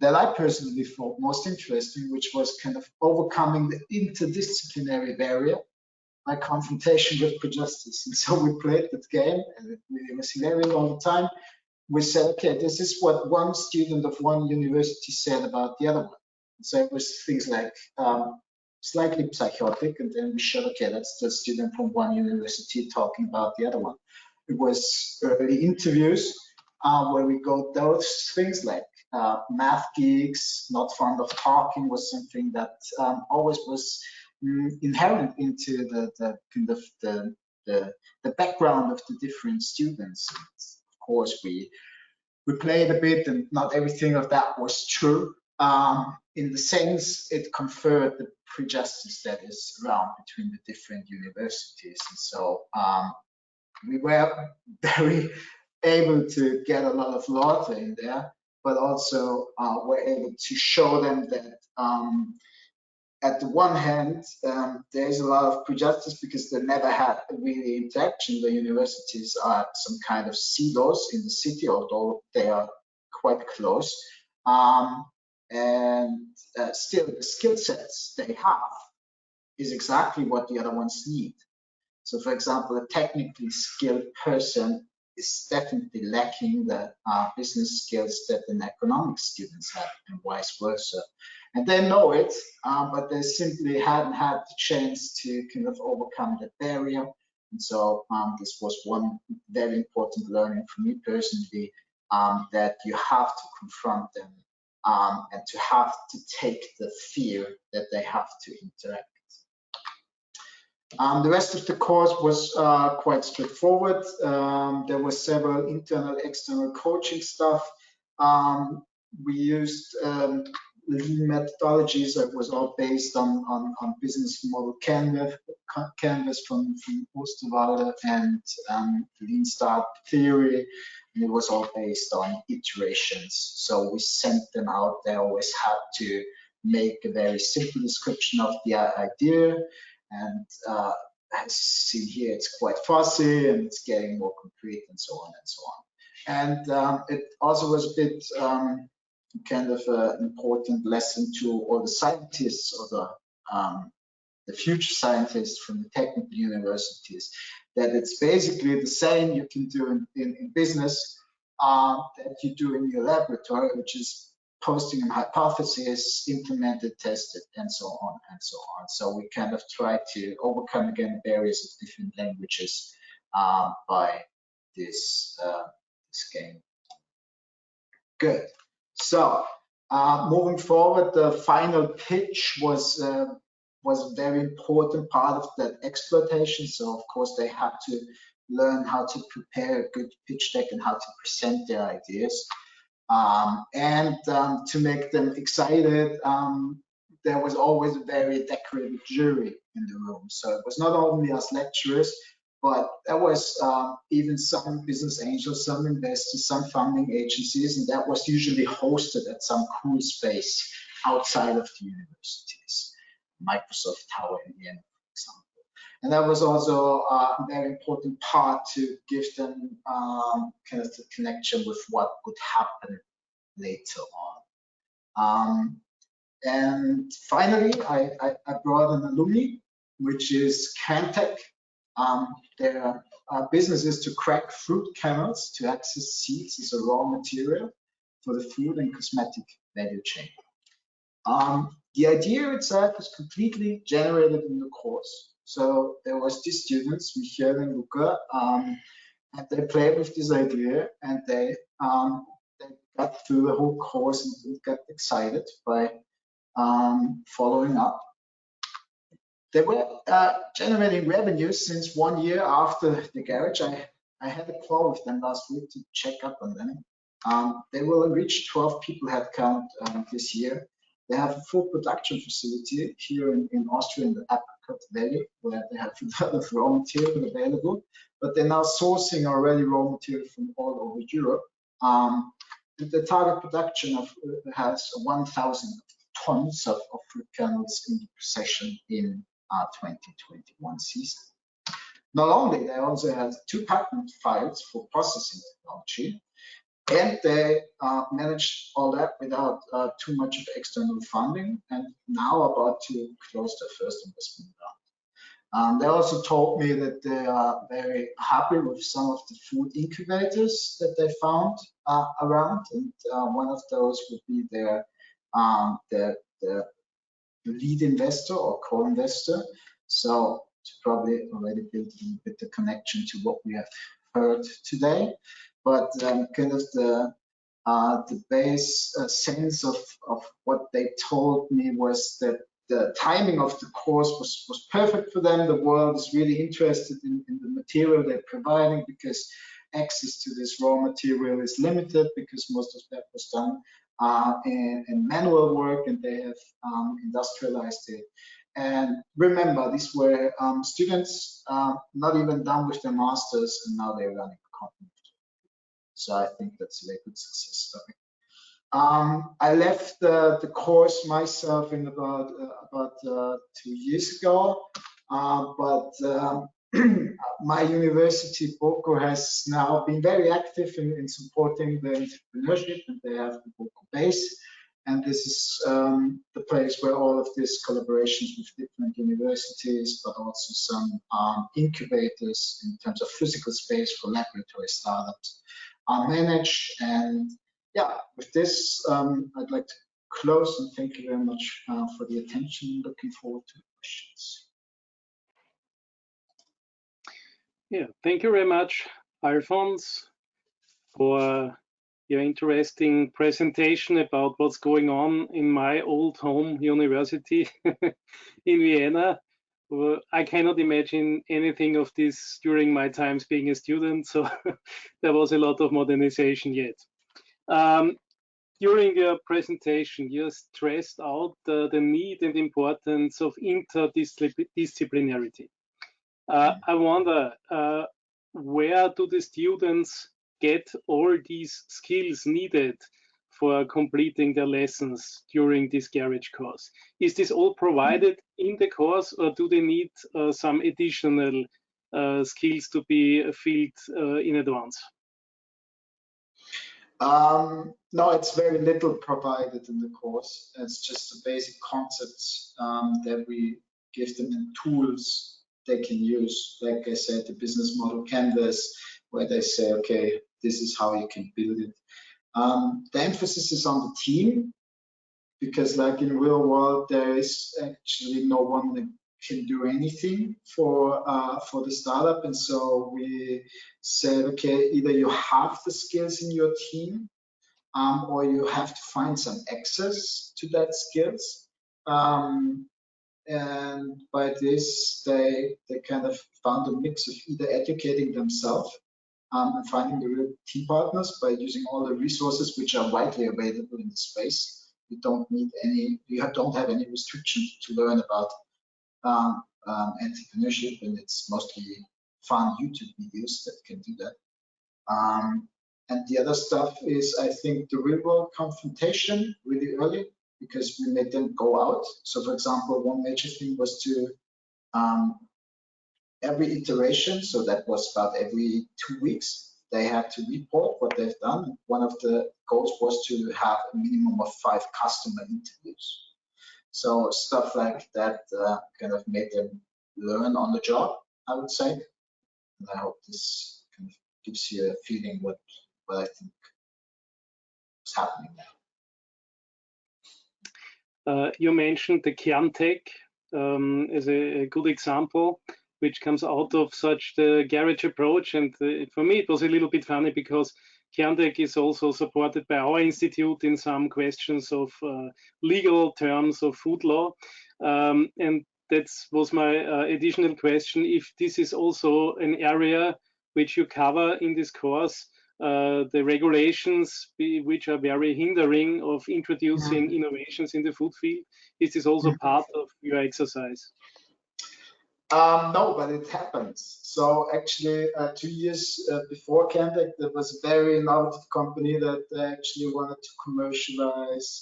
I personally thought most interesting, which was kind of overcoming the interdisciplinary barrier by confrontation with prejudice. And so we played that game, and it really was hilarious all the time. We said, okay, this is what one student of one university said about the other one. So it was things like slightly psychotic, and then we showed, okay, that's the student from one university talking about the other one. It was early interviews where we got those things like math geeks, not fond of talking, was something that always was inherent into the kind of the background of the different students. And of course, we played a bit, and not everything of that was true. In the sense, it conferred the prejudice that is around between the different universities. And so we were very able to get a lot of laughter in there, but also were able to show them that at the one hand, there is a lot of prejudice because they never had a really interaction. The universities are some kind of silos in the city, although they are quite close. And still, the skill sets they have is exactly what the other ones need. So, for example, a technically skilled person is definitely lacking the business skills that an economics students have, and vice versa. And they know it, but they simply hadn't had the chance to kind of overcome that barrier. And so this was one very important learning for me personally, that you have to confront them and to have to take the fear that they have to interact. The rest of the course was quite straightforward. There were several internal, external coaching stuff. We used lean methodologies that was all based on business model canvas from Osterwalder and lean start theory. And it was all based on iterations. So we sent them out. They always had to make a very simple description of the idea. And as seen here, it's quite fussy and it's getting more concrete and so on and so on. And it also was a bit kind of an important lesson to all the scientists or the future scientists from the technical universities, that it's basically the same you can do in business that you do in your laboratory, which is posting a hypothesis, implement it, test it, and so on and so on. So we kind of try to overcome again barriers of different languages by this game. Good. So moving forward, the final pitch was a very important part of that exploitation. So of course they had to learn how to prepare a good pitch deck and how to present their ideas. And to make them excited, there was always a very decorated jury in the room. So it was not only us lecturers, but there was even some business angels, some investors, some funding agencies, and that was usually hosted at some cool space outside of the universities, Microsoft Tower in Vienna, for example. And that was also a very important part to give them kind of the connection with what would happen later on. And finally, I brought an alumni, which is Cantech. Their business is to crack fruit kernels to access seeds as a raw material for the food and cosmetic value chain. The idea itself is completely generated in the course. So there was these students, Michael and Luca, and they played with this idea, and they got through the whole course and got excited by following up. They were generating revenue since 1 year after the garage. I had a call with them last week to check up on them. They will reach 12 people headcount this year. They have a full production facility here in Austria, in the Apricot Valley, where they have a lot of raw material available. But they're now sourcing already raw material from all over Europe. The target production has 1,000 tons of fruit kernels in possession in 2021 season. Not only, they also have 2 patent files for processing technology, and they managed all that without too much of external funding, and now about to close their first investment round. They also told me that they are very happy with some of the food incubators that they found around, and one of those would be their lead investor or co-investor. So it's probably already built a little bit the connection to what we have heard today. But kind of the base sense of what they told me was that the timing of the course was perfect for them. The world is really interested in the material they're providing, because access to this raw material is limited, because most of that was done in manual work, and they have industrialized it. And remember, these were students not even done with their masters, and now they're running a company. So I think that's a very good success story. I left the course myself in about 2 years ago, but my university, BOKU, has now been very active in supporting the entrepreneurship, and they have the BOKU base. And this is the place where all of these collaborations with different universities, but also some incubators in terms of physical space for laboratory startups are managed. And yeah, with this, I'd like to close, and thank you very much for the attention. Looking forward to questions. Yeah, thank you very much, Alfons, for your interesting presentation about what's going on in my old home university in Vienna. Well, I cannot imagine anything of this during my times being a student, so there was a lot of modernization yet. During your presentation, you stressed out the need and importance of interdisciplinarity. I wonder, where do the students get all these skills needed for completing their lessons during this garage course? Is this all provided in the course, or do they need some additional skills to be filled in advance? No, it's very little provided in the course. It's just the basic concepts that we give them, in tools they can use. Like I said, the business model canvas, where they say, okay, this is how you can build it. The emphasis is on the team, because like in real world, there is actually no one that can do anything for the startup. And so we said, okay, either you have the skills in your team, or you have to find some access to that skills. And by this, they kind of found a mix of either educating themselves and finding the real team partners by using all the resources which are widely available in the space. You don't need any, you don't have any restrictions to learn about entrepreneurship, and it's mostly fun YouTube videos that can do that. And the other stuff is, I think, the real world confrontation really early, because we made them go out. So for example, one major thing was to every iteration, so that was about every 2 weeks, they had to report what they've done. One of the goals was to have a minimum of 5 customer interviews. So stuff like that kind of made them learn on the job, I would say. And I hope this kind of gives you a feeling what I think is happening now. You mentioned the Kern-Tech as a good example, which comes out of such the garage approach. And for me, it was a little bit funny, because Kerntech is also supported by our institute in some questions of legal terms of food law. And that was my additional question, if this is also an area which you cover in this course, the regulations which are very hindering of introducing innovations in the food field. Is this also part of your exercise? No, but it happens. So actually, 2 years before Kerntech, there was a very innovative company that actually wanted to commercialize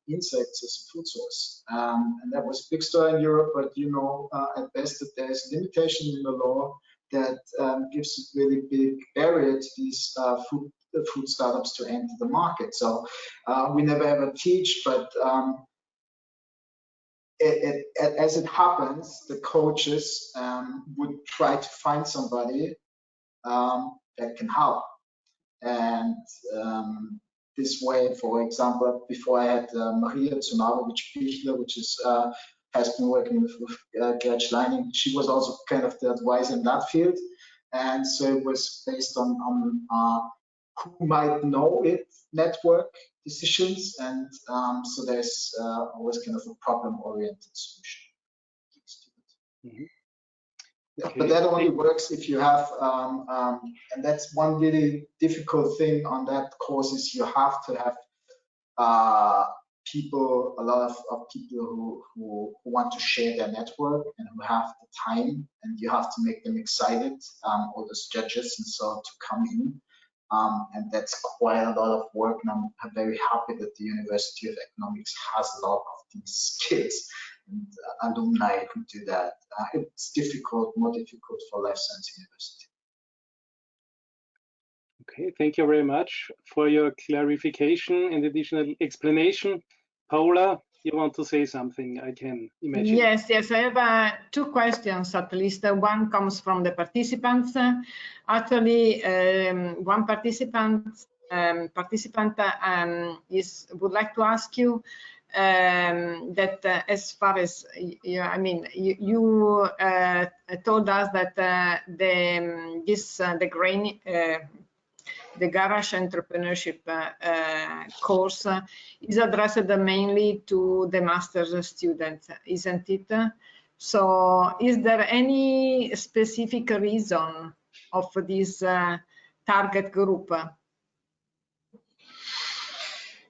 insects as a food source. And that was a big story in Europe, but you know, at best that there's a limitation in the law that gives a really big barrier to these food startups to enter the market. So we never ever teach, but as it happens, the coaches would try to find somebody that can help. And this way, for example, before I had Maria Zunarovic-Pichler, which is has been working with Gerd Schleining, she was also kind of the advisor in that field. And so it was based on who might know it, network decisions, and so there's always kind of a problem-oriented solution. Okay. But that only works if you have, and that's one really difficult thing on that course, is you have to have people, a lot of people who want to share their network and who have the time, and you have to make them excited, all those judges and so on, to come in. And that's quite a lot of work, and I'm very happy that the University of Economics has a lot of these skills and alumni who do that. It's difficult, more difficult for life science university. Okay, thank you very much for your clarification and additional explanation. Paula, you want to say something, I can imagine. Yes, I have 2 questions at least. One comes from the participants. Actually, one participant would like to ask you that as far as you told us that the Garage Entrepreneurship course is addressed mainly to the master's students, isn't it? So is there any specific reason of this target group?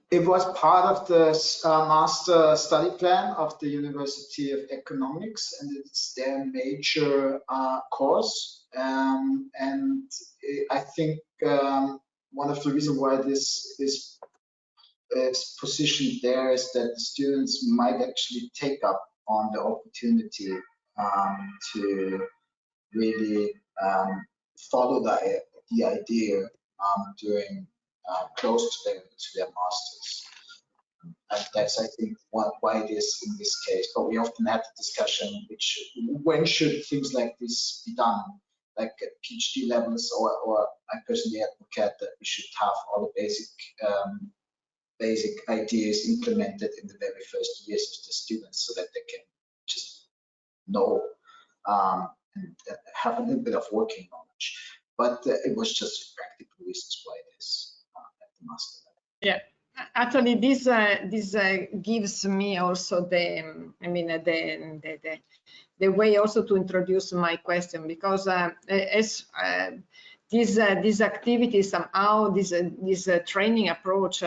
It was part of the master study plan of the University of Economics, and it's their major course. And I think one of the reasons why this is positioned there is that the students might actually take up on the opportunity to really follow the idea during close to their masters. And that's, I think, why it is in this case. But we often have the discussion, when should things like this be done, like at PhD levels, or I personally advocate that we should have all the basic ideas implemented in the very first years of the students, so that they can just know and have a little bit of working knowledge. But it was just practical reasons why it is at the master level. Yeah, actually, this gives me also the way also to introduce my question, because as this activity somehow, this training approach,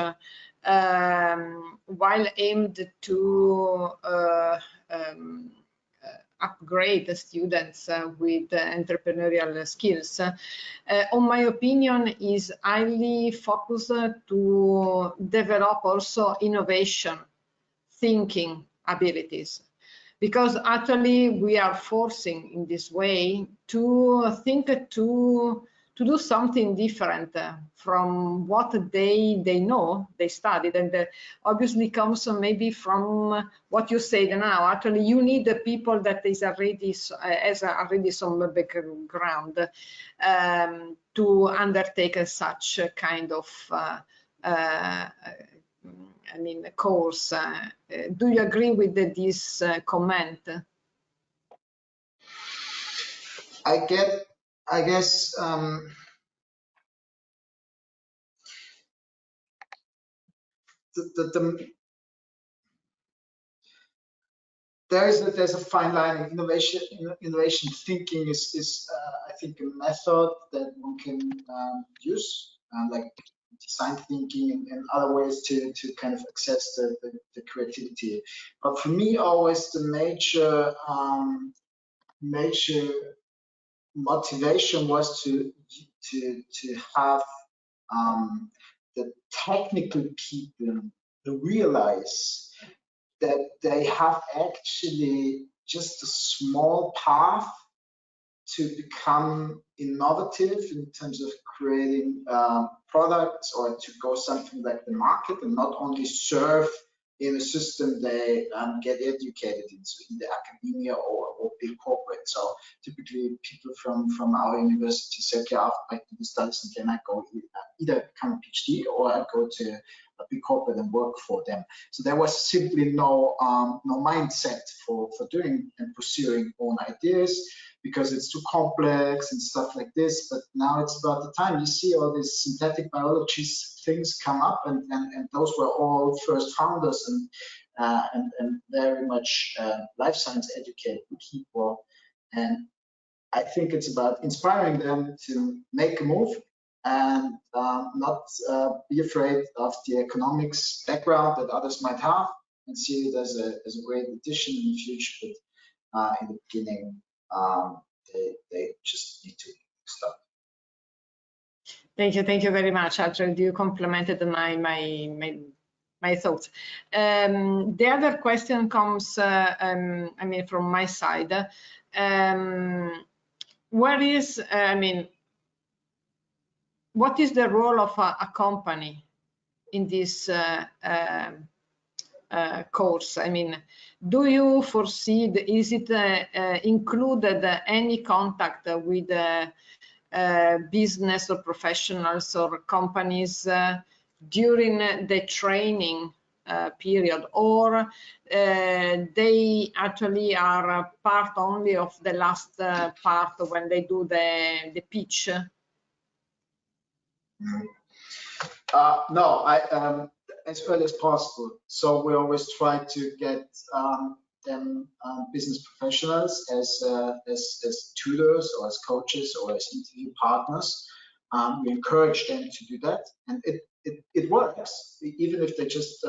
while aimed to upgrade the students with entrepreneurial skills, on my opinion, is highly focused to develop also innovation thinking abilities, because actually we are forcing in this way to think to do something different from what they know, they studied, and obviously comes maybe from what you said now. Actually, you need the people that is already has already some background to undertake such kind of course. Do you agree with this comment? I guess there's a fine line. Innovation thinking is I think a method that one can use, like design thinking and other ways to kind of access the creativity. But for me, always the major motivation was to have the technical people realize that they have actually just a small path to become innovative in terms of creating products, or to go something like the market and not only serve in a system they get educated in, so either academia or big corporate. So typically people from our university say, okay, after I do the studies, and then I go either become a PhD or I go to a big corporate and work for them. So there was simply no mindset for doing and pursuing own ideas, because it's too complex and stuff like this. But now it's about the time you see all these synthetic biologies things come up, and those were all first founders and very much life science educated people. And I think it's about inspiring them to make a move and not be afraid of the economics background that others might have, and see it as a great addition in the future. But in the beginning, they just need to stop. Thank you very much, Alfred. You complemented my thoughts. The other question comes, I mean, from my side. What is the role of a company in this course? I mean, do you foresee, is it included any contact with business or professionals or companies during the training period, or they actually are part only of the last part when they do the pitch? No, as early as possible. So we always try to get them business professionals as tutors or as coaches or as interview partners. We encourage them to do that, and it works. Even if they just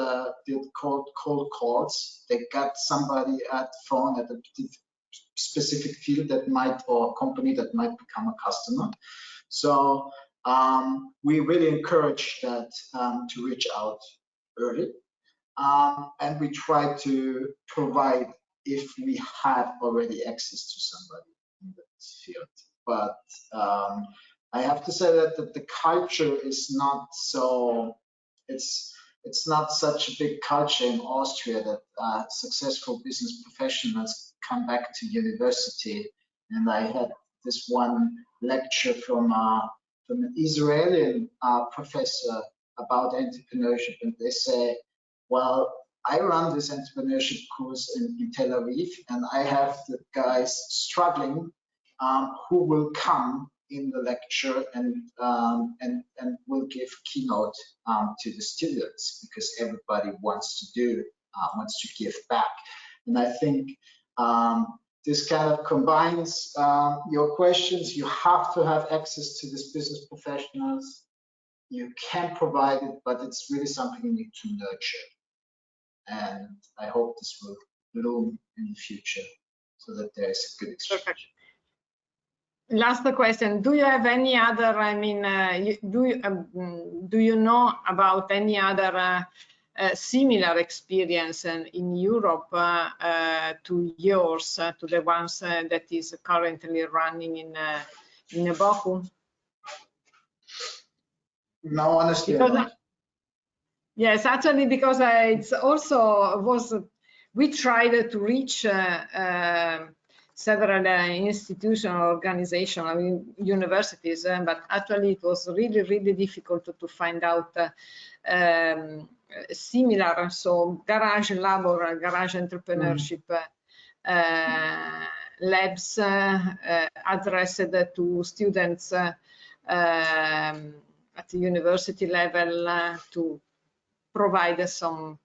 did cold calls, they got somebody at the phone at a specific field that might, or company that might become a customer. So we really encourage that to reach out early, and we try to provide if we have already access to somebody in that field. But I have to say that the culture is not so, it's not such a big culture in Austria that successful business professionals come back to university. And I had this one lecture from an Israeli professor about entrepreneurship, and they say, well, I run this entrepreneurship course in Tel Aviv, and I have the guys struggling who will come in the lecture and will give keynote to the students, because everybody wants to give back. And I think this kind of combines your questions. You have to have access to these business professionals. You can provide it, but it's really something you need to nurture. And I hope this will bloom in the future so that there is a good exchange. Perfect. Last question: do you have any other? I mean, do you know about any other similar experience in Europe to yours, to the ones that is currently running in Bochum? No, honestly, yes, actually, because it's also we tried to reach several institutional organizations, I mean, universities, but actually it was really difficult to find out similar, so garage lab or garage entrepreneurship labs addressed to students at the university level to provide some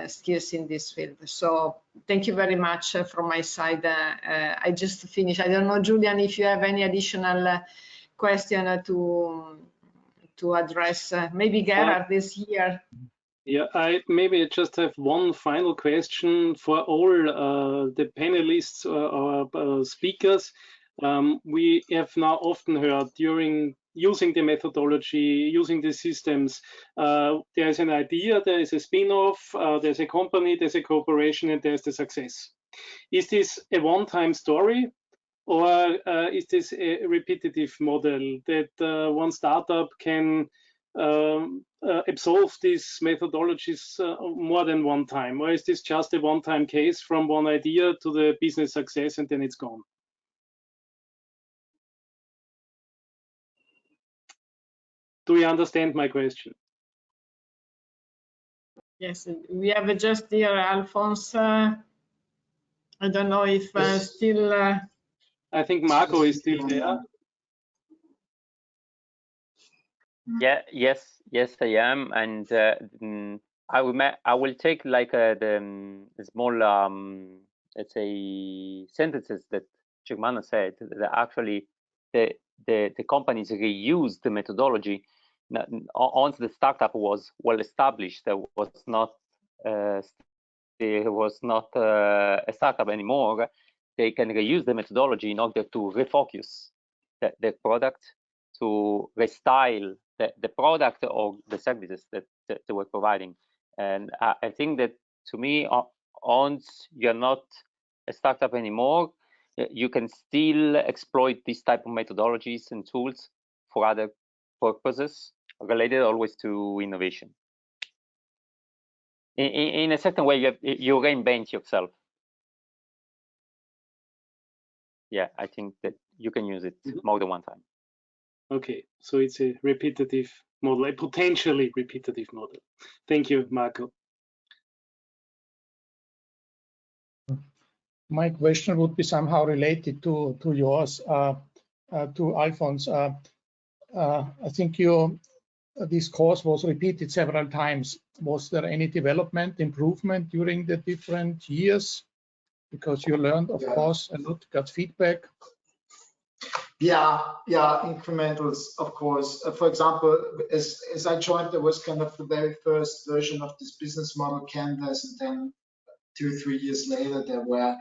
skills in this field. So thank you very much from my side. I just finished. I don't know, Julian, if you have any additional question to address. Maybe Gerhard is here. Yeah, I maybe just have one final question for all the panelists or speakers. We have now often heard during using the methodology, using the systems, there is an idea, there is a spin-off, there's a company, there's a cooperation, and there's the success. Is this a one-time story, or is this a repetitive model that one startup can absolve these methodologies more than one time, or is this just a one-time case from one idea to the business success and then it's gone? Do you understand my question? Yes, we have just here Alphonse. I don't know if still. I think Marco is still there. Yeah, yes, I am, and I will take like the small let's say sentences that Germano said, that actually the companies reused the methodology once the startup was well established. There was not a startup anymore. They can reuse the methodology in order to refocus the product, to restyle the product or the services that they were providing. And I think that, to me, once you're not a startup anymore, you can still exploit this type of methodologies and tools for other purposes related always to innovation. In a certain way, you reinvent yourself. Yeah, I think that you can use it more than one time. Okay, so it's a repetitive model, a potentially repetitive model. Thank you, Marco. My question would be somehow related to yours, to Alphonse. I think this course was repeated several times. Was there any development, improvement during the different years? Because you learned, of course, a lot, got feedback. Yeah, incrementals, of course. For example, as I joined, there was kind of the very first version of this business model canvas, and then 2 or 3 years later, there were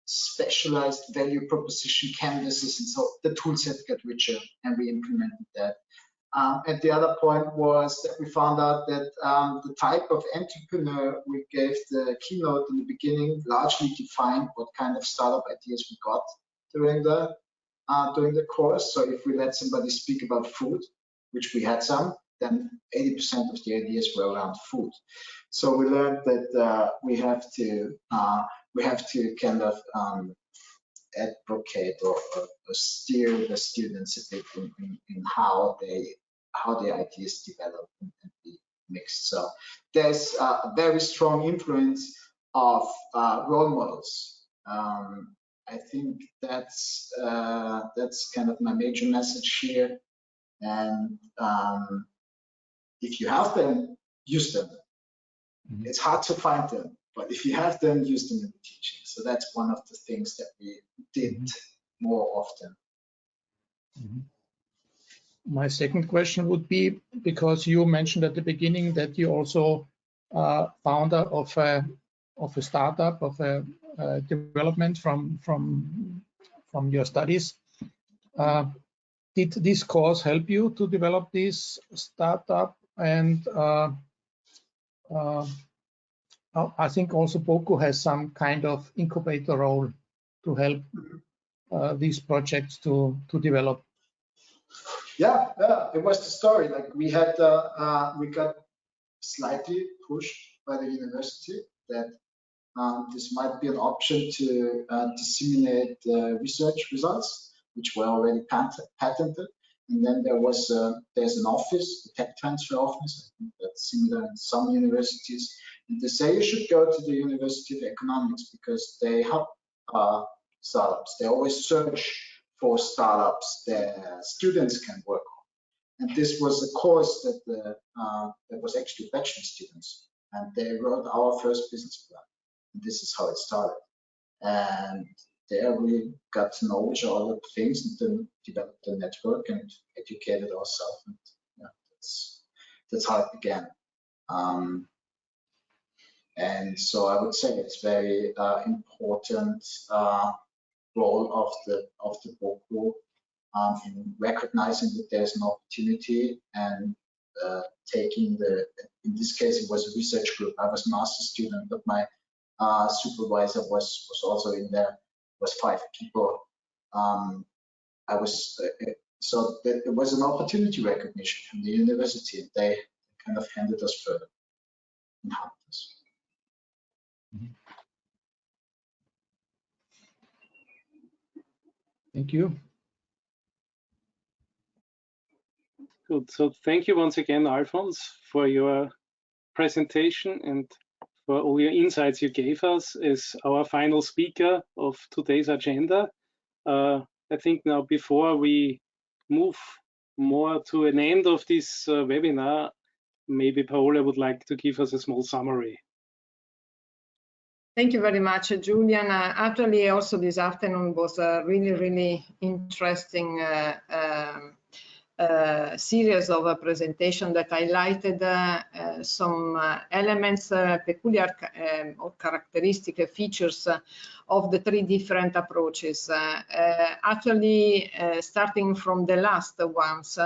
specialized value proposition canvases, and so the tool set got richer, and we implemented that. And the other point was that we found out that the type of entrepreneur we gave the keynote in the beginning largely defined what kind of startup ideas we got during the course. So if we let somebody speak about food, which we had some, then 80% of the ideas were around food. So we learned that we have to kind of advocate or steer the students a bit in how the ideas develop and be mixed. So there's a very strong influence of role models. I think that's kind of my major message here. And if you have them, use them. Mm-hmm. It's hard to find them, but if you have them, use them in the teaching. So that's one of the things that we did more often. Mm-hmm. My second question would be, because you mentioned at the beginning that you also founder of a startup, of a development from your studies. Did this course help you to develop this startup? And I think also BOKU has some kind of incubator role to help these projects to develop. Yeah, it was the story. Like we got slightly pushed by the university that this might be an option to disseminate research results, which were already patented. And then there's an office, the tech transfer office. I think that's similar in some universities. And they say you should go to the University of Economics because they help startups. They always search for startups that students can work on. And this was a course that that was actually bachelor students, and they wrote our first business plan. And this is how it started. And there we got to know each other things and then developed a network and educated ourselves. And yeah, that's how it began. And so I would say it's very important role of the board group in recognizing that there's an opportunity and taking in this case it was a research group. I was a master student, but my supervisor was also in there. Was 5 people. I was so that it was an opportunity recognition from the university. They kind of handed us further and helped us. Thank you. Good. So thank you once again, Alphonse, for your presentation and for all your insights you gave us as our final speaker of today's agenda. I think now before we move more to an end of this webinar, maybe Paola would like to give us a small summary. Thank you very much, Julian. Actually, also this afternoon was a really, really interesting series of a presentation that highlighted some elements, peculiar or characteristic features of the 3 different approaches. Actually, starting from the last ones,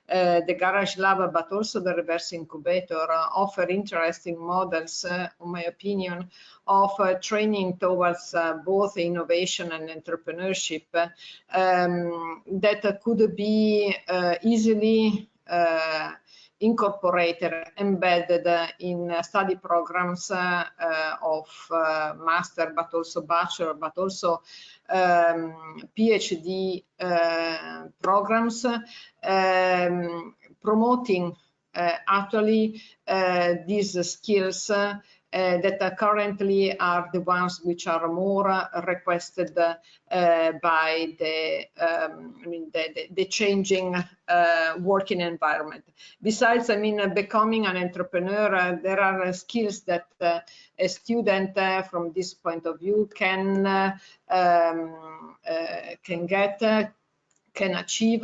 the Garage Lab, but also the Reverse Incubator, offer interesting models, in my opinion, of training towards both innovation and entrepreneurship that could be easily incorporated, embedded in study programs of master, but also bachelor, but also PhD programs, promoting actually these skills that currently are the ones which are more requested by the changing working environment. Besides, becoming an entrepreneur, there are skills that a student from this point of view can get, can achieve,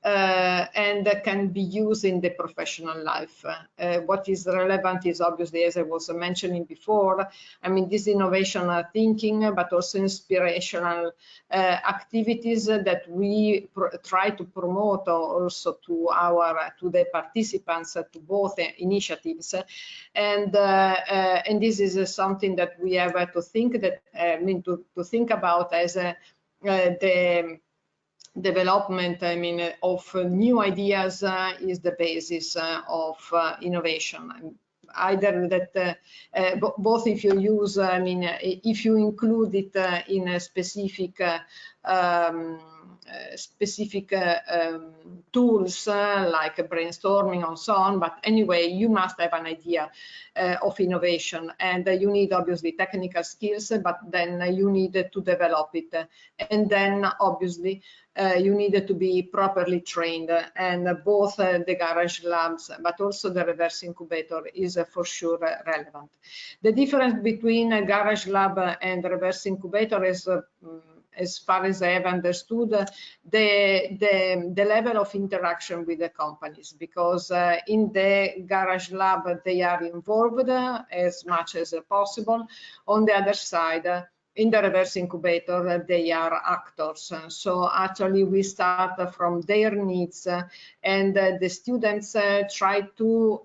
and can be used in the professional life. What is relevant is obviously, as I was mentioning before, this innovational thinking, but also inspirational activities that we try to promote also to the participants, to both initiatives, and this is something that we have to think to think about as the development of new ideas is the basis of innovation. Either that both if you use, if you include it in a specific tools like brainstorming and so on, but anyway, you must have an idea of innovation, and you need obviously technical skills, but then you need to develop it, and then obviously you need to be properly trained, and both the Garage Labs but also the Reverse Incubator is for sure relevant. The difference between a Garage Lab and Reverse Incubator is, as far as I have understood, the level of interaction with the companies, because in the Garage Lab they are involved as much as possible. On the other side, in the Reverse Incubator, they are actors. So actually we start from their needs, and the students try to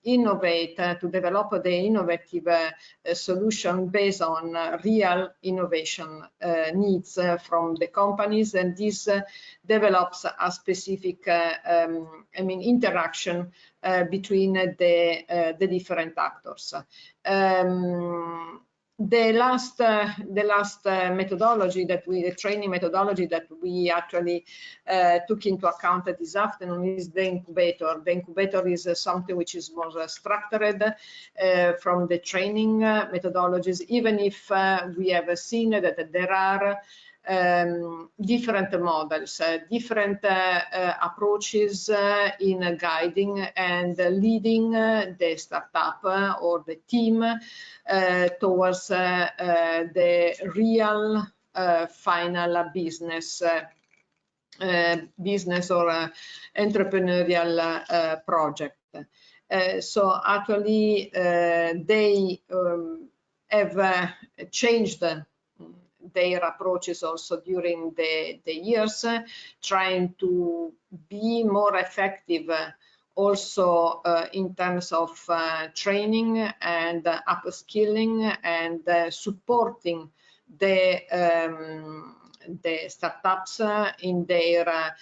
innovate, to develop the innovative solution based on real innovation needs from the companies, and this develops a specific interaction between the different actors. The last methodology that the training methodology that we actually took into account this afternoon is the Incubator. The Incubator is something which is more structured from the training methodologies, even if we have seen that there are different models, different approaches in guiding and leading the startup or the team towards the real final business or entrepreneurial project. So actually they have changed their approaches also during the years, trying to be more effective also in terms of training and upskilling and supporting the startups in their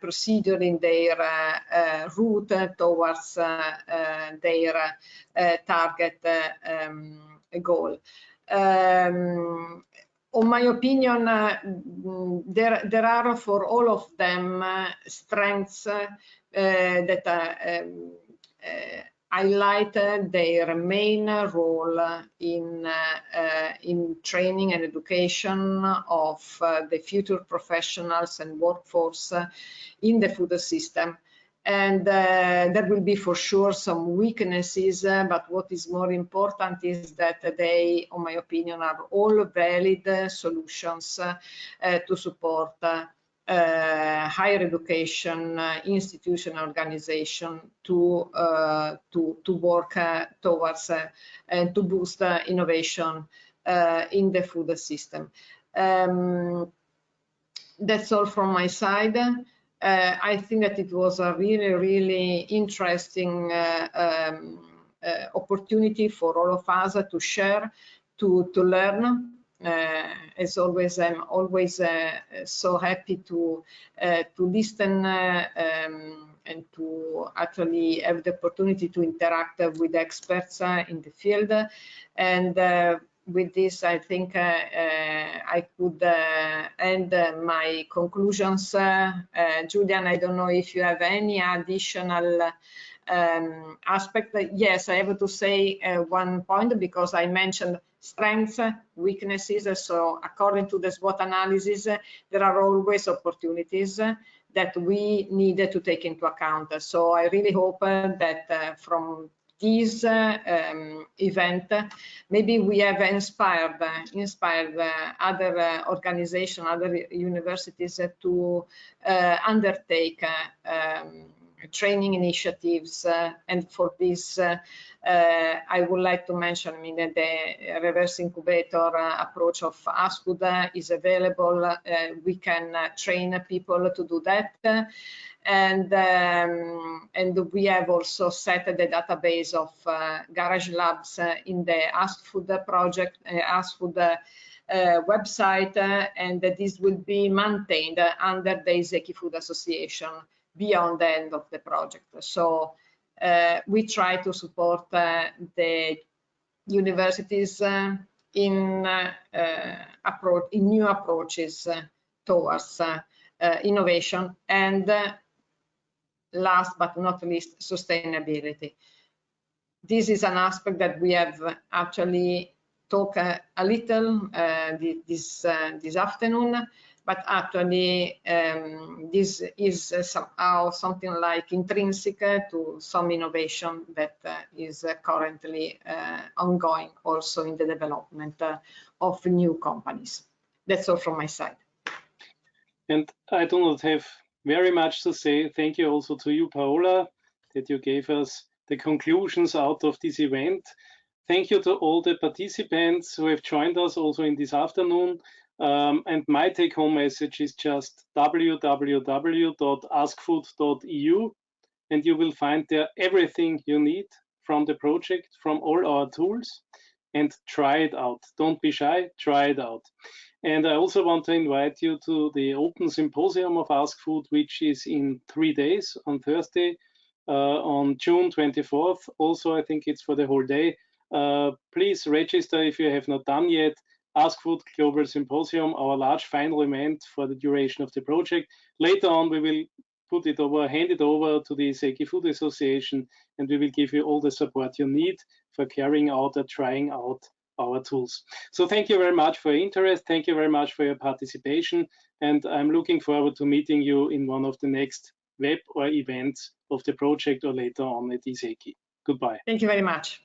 procedure, in their route towards their target goal. On my opinion, there are for all of them strengths that highlight their main role in training and education of the future professionals and workforce in the food system. And there will be for sure some weaknesses, but what is more important is that they, in my opinion, are all valid solutions to support higher education institution organization to work towards and to boost innovation in the food system. That's all from my side. I think that it was a really interesting opportunity for all of us to share, to learn. As always, I'm always so happy to listen and to actually have the opportunity to interact with experts in the field. And with this, I think I could end my conclusions. Julian, I don't know if you have any additional aspect. Yes, I have to say one point, because I mentioned strengths, weaknesses. So according to the SWOT analysis, there are always opportunities that we need to take into account. So I really hope that from this event, maybe we have inspired other organizations, other universities to undertake training initiatives, and for this I would like to mention, I mean, the reverse incubator approach of AWorld is available. We can train people to do that, and we have also set the database of garage labs in the AskFood project, AskFood website, and this will be maintained under the ISEKI-Food Association beyond the end of the project. So we try to support the universities in new approaches towards innovation, and last but not least, sustainability. This is an aspect that we have actually talked a little this afternoon, but actually this is somehow something like intrinsic to some innovation that is currently ongoing also in the development of new companies. That's all from my side. And I do not have very much to say. Thank you also to you, Paola, that you gave us the conclusions out of this event. Thank you to all the participants who have joined us also in this afternoon. And my take-home message is just www.askfood.eu, and you will find there everything you need from the project, from all our tools, and try it out. Don't be shy, try it out. And I also want to invite you to the open symposium of AskFood, which is in 3 days, on Thursday, on June 24th. Also, I think it's for the whole day. Please register if you have not done yet. AskFood Global Symposium, our large final event for the duration of the project. Later on, we will hand it over to the ISEKI-Food Association, and we will give you all the support you need for carrying out or trying out our tools. So thank you very much for your interest. Thank you very much for your participation. And I'm looking forward to meeting you in one of the next web or events of the project or later on at ISEKI. Goodbye. Thank you very much.